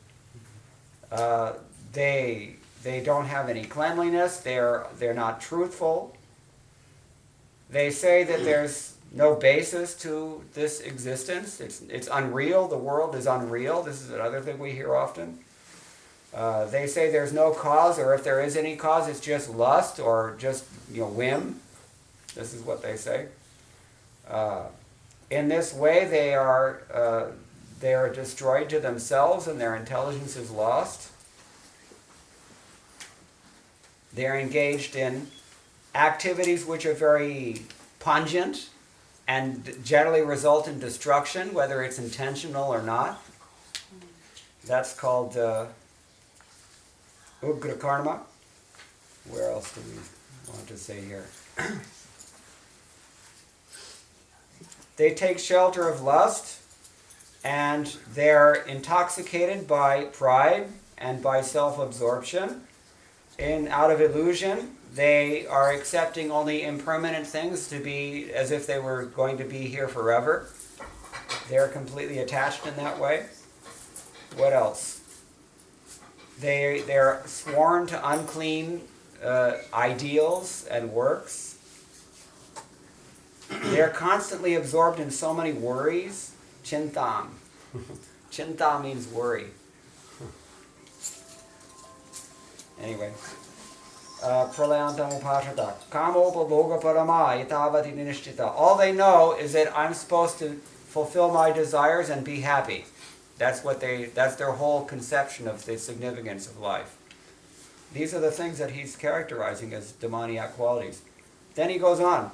They don't have any cleanliness. They're not truthful. They say that there's no basis to this existence. It's unreal. The world is unreal. This is another thing we hear often. They say there's no cause, or if there is any cause, it's just lust or just whim. This is what they say. In this way, they are destroyed to themselves, and their intelligence is lost. They are engaged in activities which are very pungent and generally result in destruction, whether it's intentional or not. That's called Ugra Karma. Where else do we want to say here? They take shelter of lust, and they're intoxicated by pride and by self-absorption. Out of illusion, they are accepting only impermanent things to be as if they were going to be here forever. They're completely attached in that way. What else? They're sworn to unclean ideals and works. They're constantly absorbed in so many worries. Chintam. Chinta means worry. Anyway. Pralantam upashata. Kamopabhoga parama itavati nishtita. All they know is that I'm supposed to fulfill my desires and be happy. That's their whole conception of the significance of life. These are the things that he's characterizing as demoniac qualities. Then he goes on.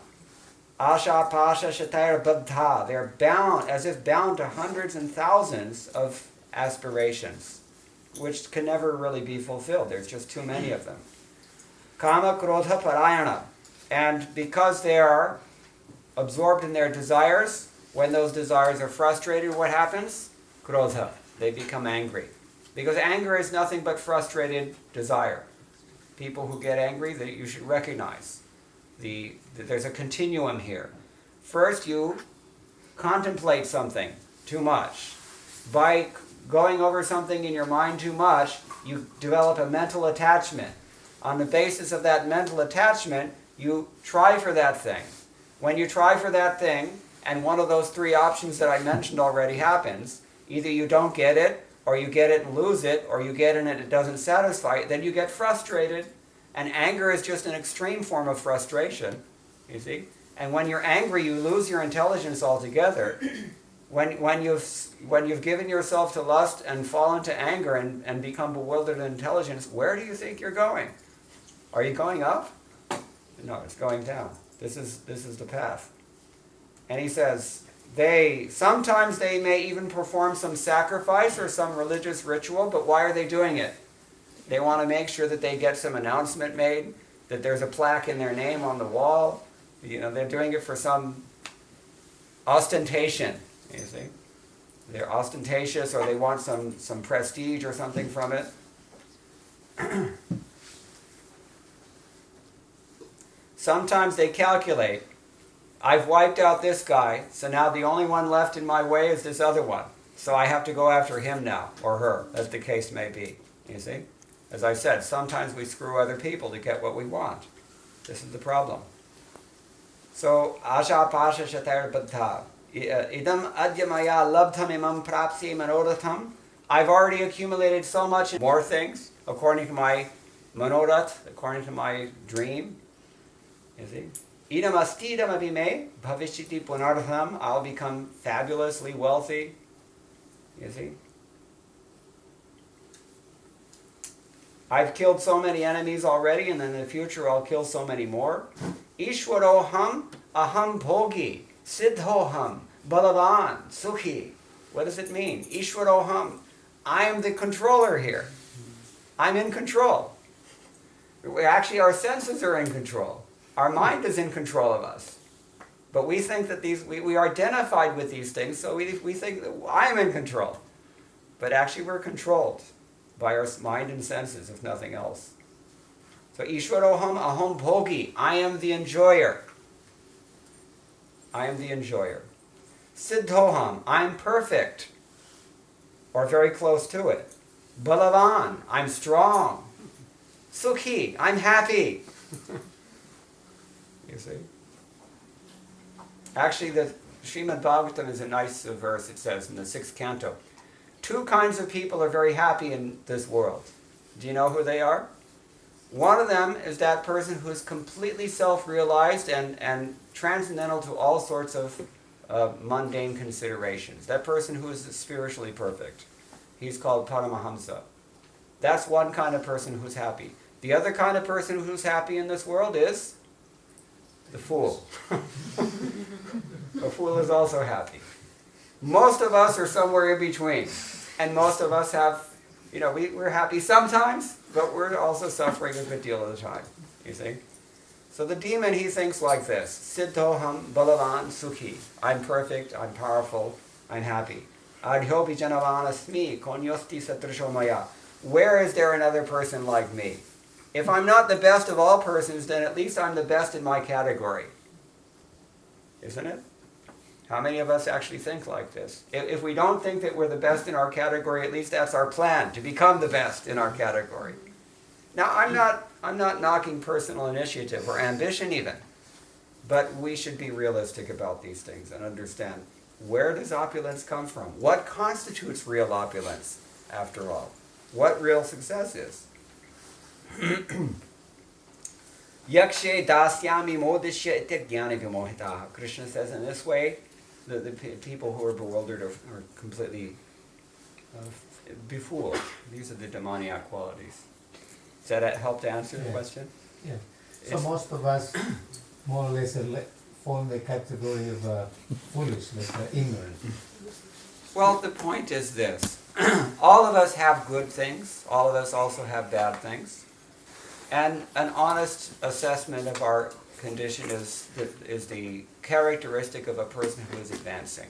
Asha pasha shatayar baddha. They're bound, as if bound to hundreds and thousands of aspirations, which can never really be fulfilled. There's just too many of them. Kama krodha parayana. And because they are absorbed in their desires, when those desires are frustrated, what happens? Krodha. They become angry. Because anger is nothing but frustrated desire. People who get angry, you should recognize. There's a continuum here. First, you contemplate something too much. By going over something in your mind too much, you develop a mental attachment. On the basis of that mental attachment, you try for that thing. When you try for that thing, and one of those 3 options that I mentioned already happens, either you don't get it, or you get it and lose it, or you get it and it doesn't satisfy, then you get frustrated. And anger is just an extreme form of frustration, you see. And when you're angry, you lose your intelligence altogether. When you've given yourself to lust and fall into anger and become bewildered in intelligence, where do you think you're going? Are you going up? No, it's going down. This is the path. And he says, sometimes they may even perform some sacrifice or some religious ritual, but why are they doing it? They want to make sure that they get some announcement made, that there's a plaque in their name on the wall. They're doing it for some ostentation, you see. They're ostentatious, or they want some prestige or something from it. Sometimes they calculate, I've wiped out this guy, so now the only one left in my way is this other one. So I have to go after him now, or her, as the case may be, you see. As I said, sometimes we screw other people to get what we want. This is the problem. So, asha pasha shatar baddha. Idam adya maya labdham imam prapsi manoratham. I've already accumulated so much more things according to my manorath, according to my dream. You see? Idam astidam abhime bhavishiti punartham. I'll become fabulously wealthy. You see? I've killed so many enemies already, and in the future I'll kill so many more. Ishwaroham aham bhogi siddhoham balavan sukhi. What does it mean? Ishwaroham. I am the controller here. I'm in control. Actually, our senses are in control. Our mind is in control of us. But we think that we are identified with these things, so we think that I'm in control. But actually we're controlled by our mind and senses, if nothing else. So, Ishwaroham aham bhogi. I am the enjoyer. I am the enjoyer. Siddhoham. I'm perfect. Or very close to it. Balavan. I'm strong. Sukhi. I'm happy. You see? Actually, the Srimad Bhagavatam is a nice verse. It says in the 6th canto, 2 kinds of people are very happy in this world. Do you know who they are? One of them is that person who is completely self-realized and transcendental to all sorts of mundane considerations. That person who is spiritually perfect. He's called Paramahamsa. That's one kind of person who's happy. The other kind of person who's happy in this world is the fool. The fool is also happy. Most of us are somewhere in between. And most of us have, we're happy sometimes, but we're also suffering a good deal of the time. You see? So the demon, he thinks like this. Siddhoham balavan sukhi. I'm perfect, I'm powerful, I'm happy. Adhyopi janavanasmi konyosti satrisho maya. Where is there another person like me? If I'm not the best of all persons, then at least I'm the best in my category. Isn't it? How many of us actually think like this? If we don't think that we're the best in our category, at least that's our plan, to become the best in our category. Now, I'm not knocking personal initiative or ambition even, but we should be realistic about these things and understand, where does opulence come from? What constitutes real opulence, after all? What real success is? Yakshe dasyami modishya ite jnani vimohitaha. Krishna says in this way, the people who are bewildered are completely befooled. These are the demoniac qualities. Does that help to answer the question? Yeah. So most of us more or less fall in the category of foolish, like ignorant. Well, the point is this. All of us have good things. All of us also have bad things. And an honest assessment of our condition is the characteristic of a person who is advancing.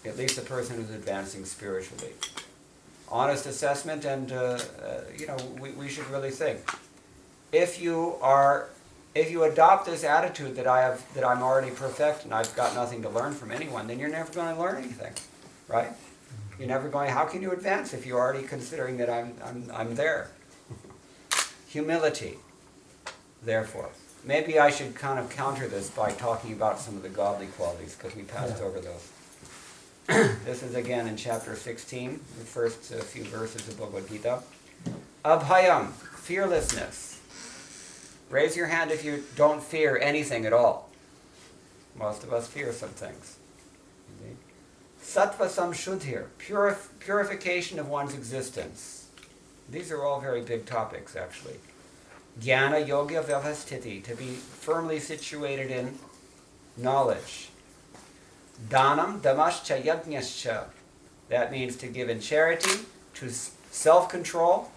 At least a person who's advancing spiritually. Honest assessment, and we should really think. If you adopt this attitude that I'm already perfect and I've got nothing to learn from anyone, then you're never going to learn anything, right? You're never going. How can you advance if you're already considering that I'm there? Humility, therefore. Maybe I should kind of counter this by talking about some of the godly qualities, because we passed over those. This is again in chapter 16, the first few verses of Bhagavad Gita. Abhayam, fearlessness. Raise your hand if you don't fear anything at all. Most of us fear some things. Sattva samshuddhir, purification of one's existence. These are all very big topics, actually. Jnana yoga vyavastiti, to be firmly situated in knowledge. Dhanam damascha yajñascha, that means to give in charity, to self-control,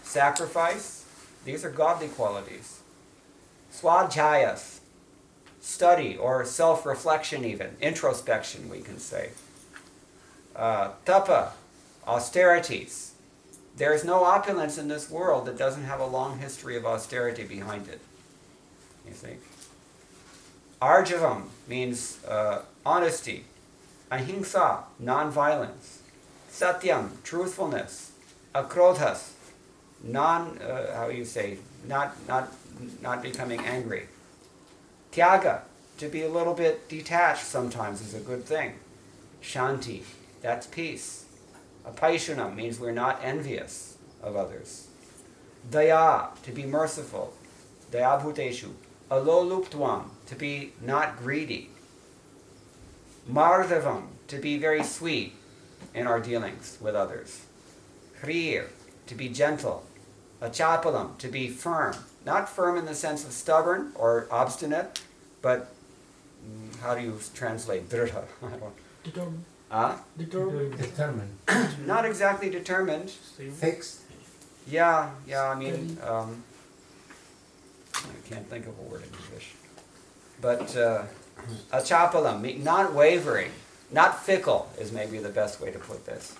sacrifice. These are godly qualities. Swadhyayas, study or self-reflection even, introspection we can say. Tapa, austerities. There is no opulence in this world that doesn't have a long history of austerity behind it. You see? Arjavam means honesty. Ahimsa, non-violence. Satyam, truthfulness. Akrodhas, not becoming angry. Tyaga, To be a little bit detached sometimes is a good thing. Shanti, that's peace. Apaishunam means we're not envious of others. Daya, to be merciful. Daya bhuteshu. Aloluptvam, to be not greedy. Mardhavam, to be very sweet in our dealings with others. Hrir, to be gentle. Achapalam, to be firm. Not firm in the sense of stubborn or obstinate, but how do you translate dhrita? Determined. Determined. Not exactly determined. Fixed. Yeah, I mean, I can't think of a word in English. But achapalam, not wavering, not fickle is maybe the best way to put this.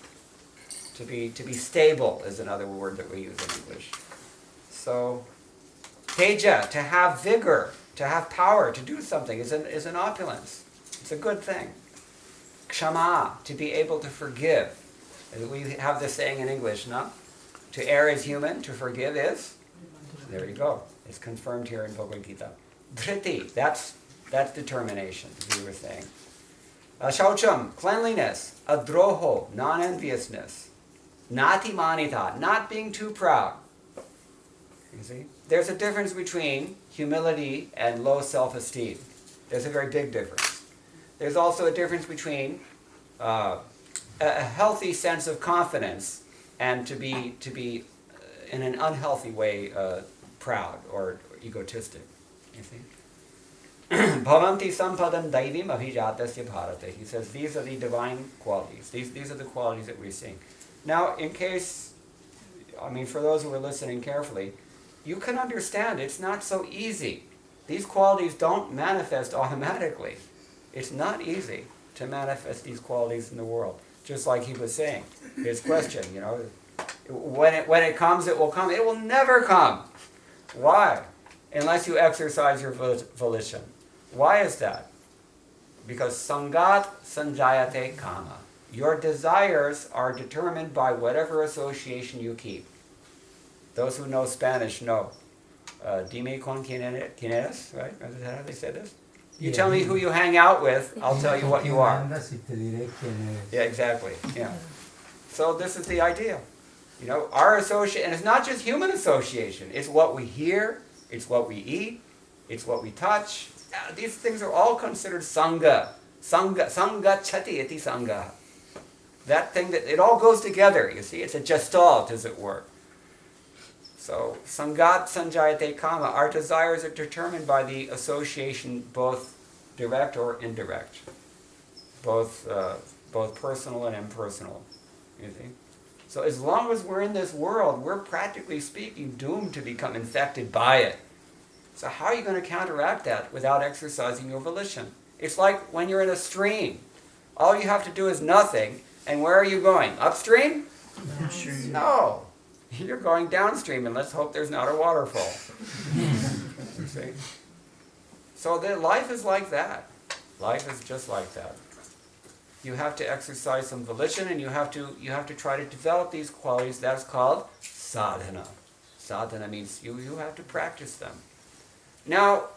To be stable is another word that we use in English. So, teja, to have vigor, to have power, to do something is an opulence. It's a good thing. Kshama, to be able to forgive. We have this saying in English, no? To err is human, to forgive is? There you go. It's confirmed here in Bhagavad Gita. Dhriti, that's determination, as we were saying. Shaucham, cleanliness. Adroho, non-enviousness. Nati manita, not being too proud. You see? There's a difference between humility and low self-esteem. There's a very big difference. There's also a difference between a healthy sense of confidence and to be in an unhealthy way proud or egotistic. You see? Bhavanti sampadam daivim abhijatasya bharata. He says these are the divine qualities. These are the qualities that we're seeing. Now, in case, for those who are listening carefully, you can understand it's not so easy. These qualities don't manifest automatically. It's not easy to manifest these qualities in the world. Just like he was saying, his question, when it comes, it will come. It will never come. Why? Unless you exercise your volition. Why is that? Because sangat sanjayate kama. Your desires are determined by whatever association you keep. Those who know Spanish know. Dime con quien eres, right? Is that how they say this? You tell me who you hang out with, I'll tell you what you are. Yeah, exactly. Yeah. So this is the idea. Our association, and it's not just human association. It's what we hear, it's what we eat, it's what we touch. These things are all considered sangha. Sangha chati iti sangha. That thing that it all goes together, you see. It's a gestalt, as it were. So, sangat sanjayate kama. Our desires are determined by the association, both direct or indirect. Both personal and impersonal, you see. So as long as we're in this world, we're practically speaking doomed to become infected by it. So how are you going to counteract that without exercising your volition? It's like when you're in a stream. All you have to do is nothing, and where are you going? Upstream? Downstream. No. You're going downstream, and let's hope there's not a waterfall. You see? So life is like that. Life is just like that. You have to exercise some volition, and you have to try to develop these qualities. That's called sadhana. Sadhana means you have to practice them. Now,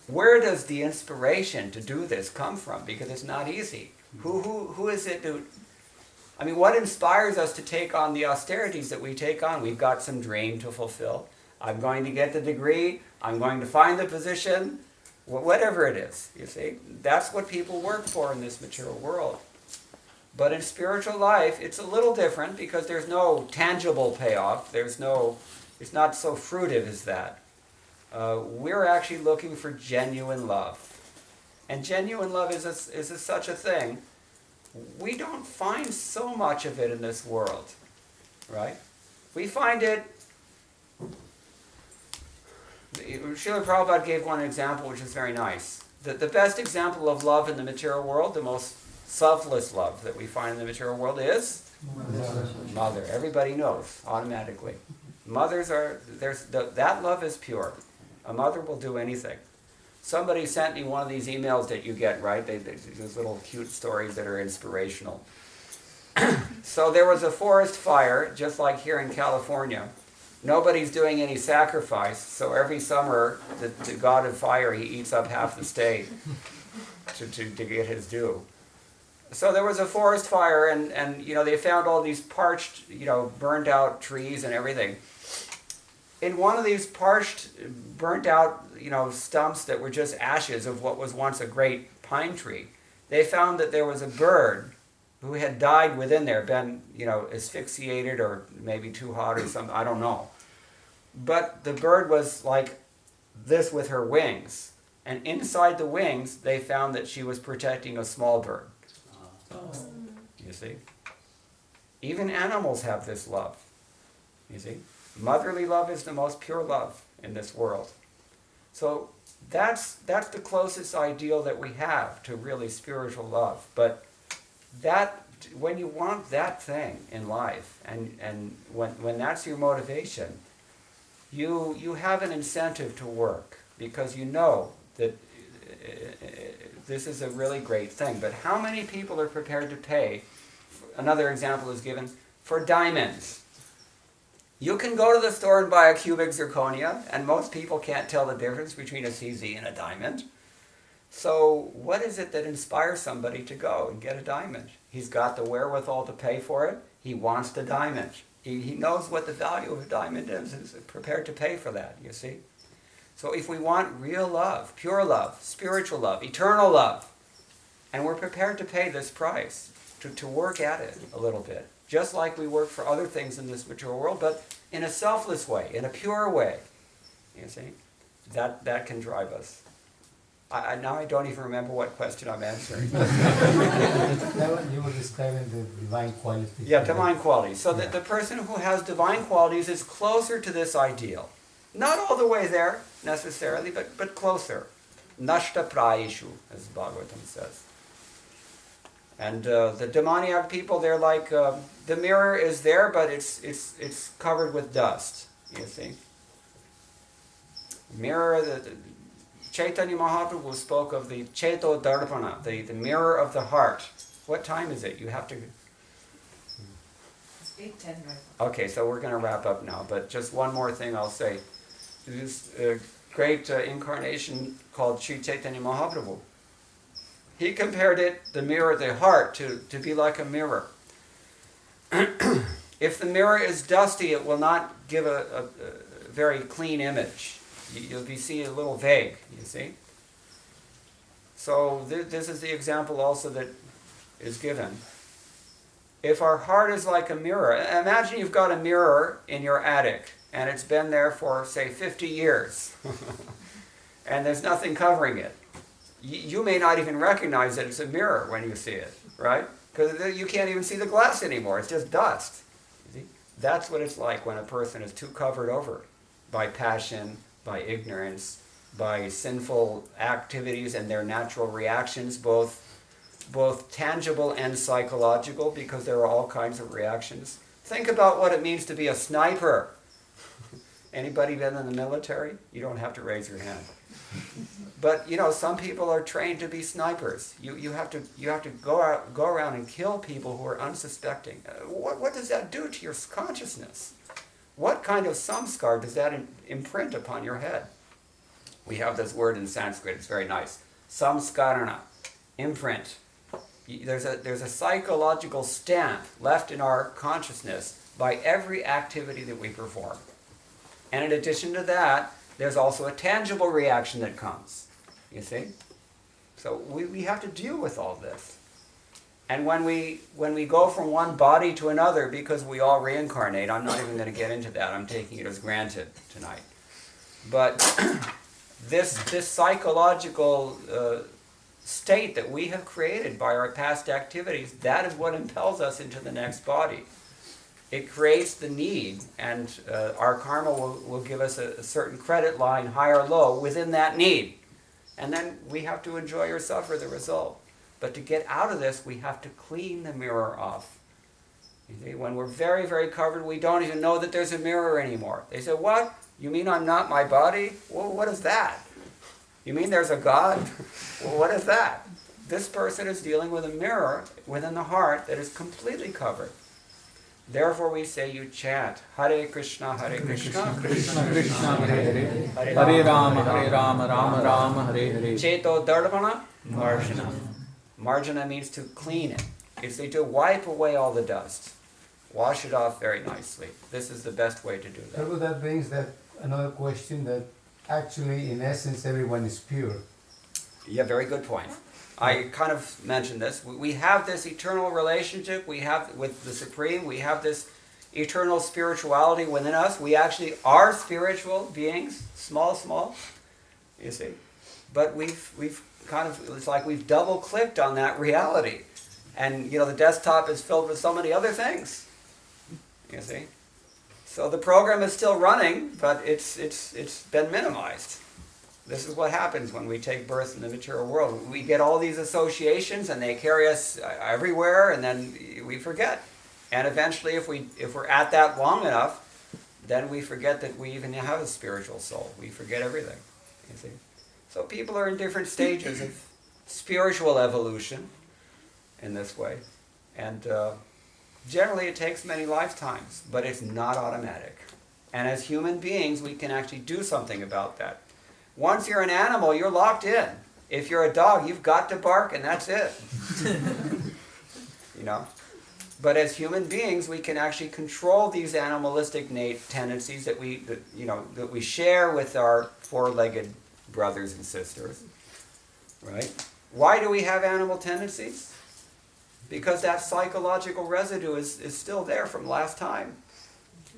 where does the inspiration to do this come from? Because it's not easy. Who is it who... what inspires us to take on the austerities that we take on? We've got some dream to fulfill. I'm going to get the degree. I'm going to find the position. Whatever it is, you see. That's what people work for in this material world. But in spiritual life, it's a little different because there's no tangible payoff. It's not so fruitive as that. We're actually looking for genuine love. And genuine love is such a thing. We don't find so much of it in this world, right? We find it... Srila Prabhupada gave one example which is very nice. The best example of love in the material world, the most selfless love that we find in the material world is? Mother. Everybody knows, automatically. That love is pure. A mother will do anything. Somebody sent me one of these emails that you get, right? These little cute stories that are inspirational. So there was a forest fire, just like here in California, Nobody's doing any sacrifice, so every summer the god of fire, he eats up half the state to get his due. So there was a forest fire, and they found all these parched, burned out trees and everything. In one of these parched, burnt out, stumps that were just ashes of what was once a great pine tree, they found that there was a bird who had died within there, been, asphyxiated or maybe too hot or something, I don't know. But the bird was like this with her wings. And inside the wings, they found that she was protecting a small bird. You see? Even animals have this love. You see? Motherly love is the most pure love in this world. So that's the closest ideal that we have to really spiritual love. But that, when you want that thing in life, and when that's your motivation, you have an incentive to work, because you know that this is a really great thing. But how many people are prepared to pay, another example is given, for diamonds? You can go to the store and buy a cubic zirconia, and most people can't tell the difference between a CZ and a diamond. So what is it that inspires somebody to go and get a diamond? He's got the wherewithal to pay for it. He wants the diamond. He knows what the value of a diamond is and is prepared to pay for that, you see? So if we want real love, pure love, spiritual love, eternal love, and we're prepared to pay this price, to work at it a little bit, just like we work for other things in this material world, but in a selfless way, in a pure way, you see, that can drive us. Now I don't even remember what question I'm answering. You were describing the divine qualities. Yeah, divine qualities. So that the person who has divine qualities is closer to this ideal. Not all the way there, necessarily, but closer. Nashta prayeshu, as Bhagavatam says. And the demoniac people, they're like, the mirror is there, but it's covered with dust, you see. Mirror, the Chaitanya Mahaprabhu spoke of the Cheto Darpana, the mirror of the heart. What time is it? You have to... It's 8:10 right now. Okay, so we're going to wrap up now, but just one more thing I'll say. This great incarnation called Sri Chaitanya Mahaprabhu, he compared it, the mirror of the heart, to be like a mirror. If the mirror is dusty, it will not give a very clean image. You'll be seeing a little vague, you see. So this is the example also that is given. If our heart is like a mirror, imagine you've got a mirror in your attic, and it's been there for, say, 50 years, and there's nothing covering it. You may not even recognize that it's a mirror when you see it, right? Because you can't even see the glass anymore. It's just dust. You see? That's what it's like when a person is too covered over by passion, by ignorance, by sinful activities and their natural reactions, both tangible and psychological, because there are all kinds of reactions. Think about what it means to be a sniper. Anybody been in the military? You don't have to raise your hand. But some people are trained to be snipers. You have to go around and kill people who are unsuspecting. What does that do to your consciousness? What kind of samskar does that imprint upon your head? We have this word in Sanskrit. It's very nice. Samskarana, imprint. There's a psychological stamp left in our consciousness by every activity that we perform. And in addition to that, there's also a tangible reaction that comes. You see? So we have to deal with all this. And when we go from one body to another, because we all reincarnate, I'm not even going to get into that, I'm taking it as granted tonight. But this psychological state that we have created by our past activities, that is what impels us into the next body. It creates the need, and our karma will give us a certain credit line, high or low, within that need. And then we have to enjoy or suffer the result. But to get out of this, we have to clean the mirror off. You see, when we're very, very covered, we don't even know that there's a mirror anymore. They say, what? You mean I'm not my body? Well, what is that? You mean there's a God? Well, what is that? This person is dealing with a mirror within the heart that is completely covered. Therefore we say you chant Hare Krishna, Krishna Krishna Hare Hare, Hare Rama Rama Rama Hare Hare. Cheto Dharmana Marjana. Marjana means to clean it. It's to wipe away all the dust. Wash it off very nicely. This is the best way to do that. Prabhu, that brings that another question that actually in essence everyone is pure. Yeah, very good point. I kind of mentioned this. We have this eternal relationship we have with the Supreme. We have this eternal spirituality within us. We actually are spiritual beings, small, you see. But we've kind of, it's like we've double-clicked on that reality. And, the desktop is filled with so many other things, you see. So the program is still running, but it's been minimized. This is what happens when we take birth in the material world. We get all these associations and they carry us everywhere, and then we forget. And eventually, if we're at that long enough, then we forget that we even have a spiritual soul. We forget everything, you see. So people are in different stages of spiritual evolution in this way. And generally it takes many lifetimes, but it's not automatic. And as human beings, we can actually do something about that. Once you're an animal, you're locked in. If you're a dog, you've got to bark and that's it. But as human beings, we can actually control these animalistic tendencies that we share with our four-legged brothers and sisters. Right? Why do we have animal tendencies? Because that psychological residue is still there from last time,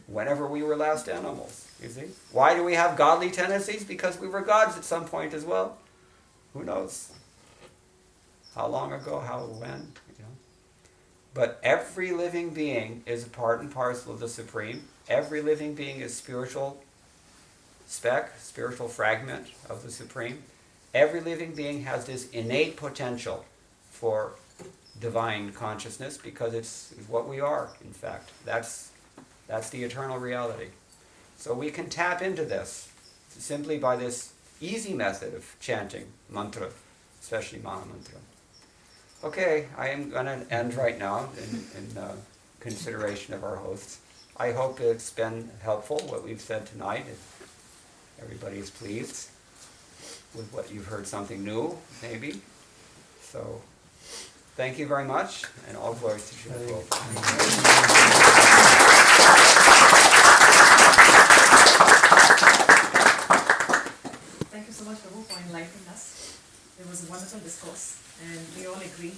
whenever we were last animals, you see. Why do we have godly tendencies? Because we were gods at some point as well. Who knows? How long ago, when, But every living being is a part and parcel of the Supreme. Every living being is spiritual fragment of the Supreme. Every living being has this innate potential for divine consciousness because it's what we are, in fact. That's the eternal reality. So we can tap into this simply by this easy method of chanting mantra, especially Maha Mantra. Okay, I am going to end right now in consideration of our hosts. I hope it's been helpful, what we've said tonight. If everybody is pleased with what you've heard, something new, maybe. So, thank you very much, and all glory to Srila Thank you so much, Prabhu, for enlightening us. It was a wonderful discourse, and we all agree.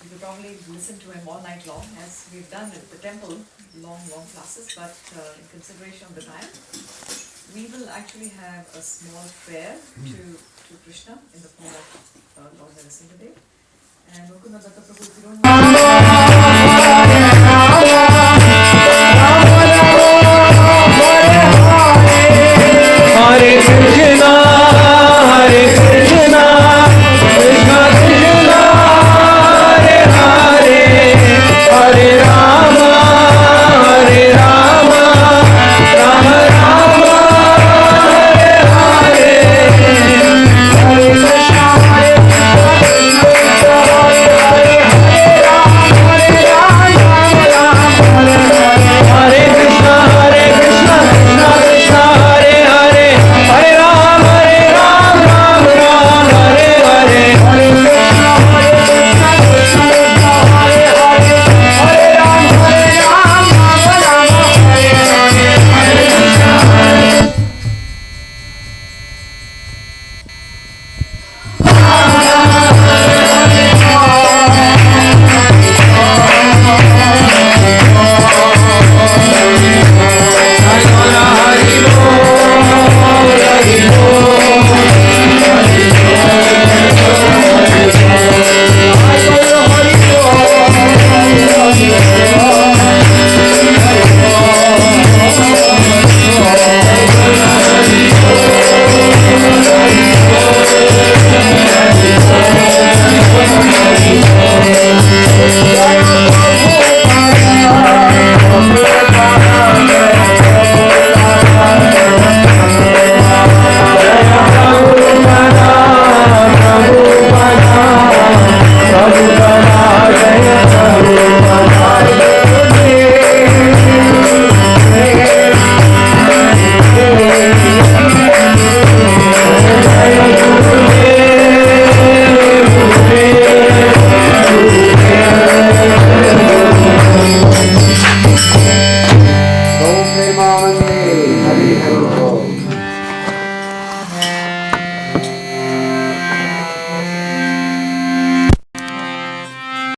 We could probably listen to him all night long, as we've done at the temple, long classes, but in consideration of the time, we will actually have a small prayer to Krishna in the form of Lord Narasimha. And Mukunda Datta Prabhu, if you don't Hare Krishna, Hare Krishna, Krishna Krishna, Hare Hare, Hare Rama, Hare Rama, Rama Rama, Hare Hare, Hare Krishna, Hare Krishna, Krishna Krishna, Hare Hare, Hare Rama, Hare Hare Om.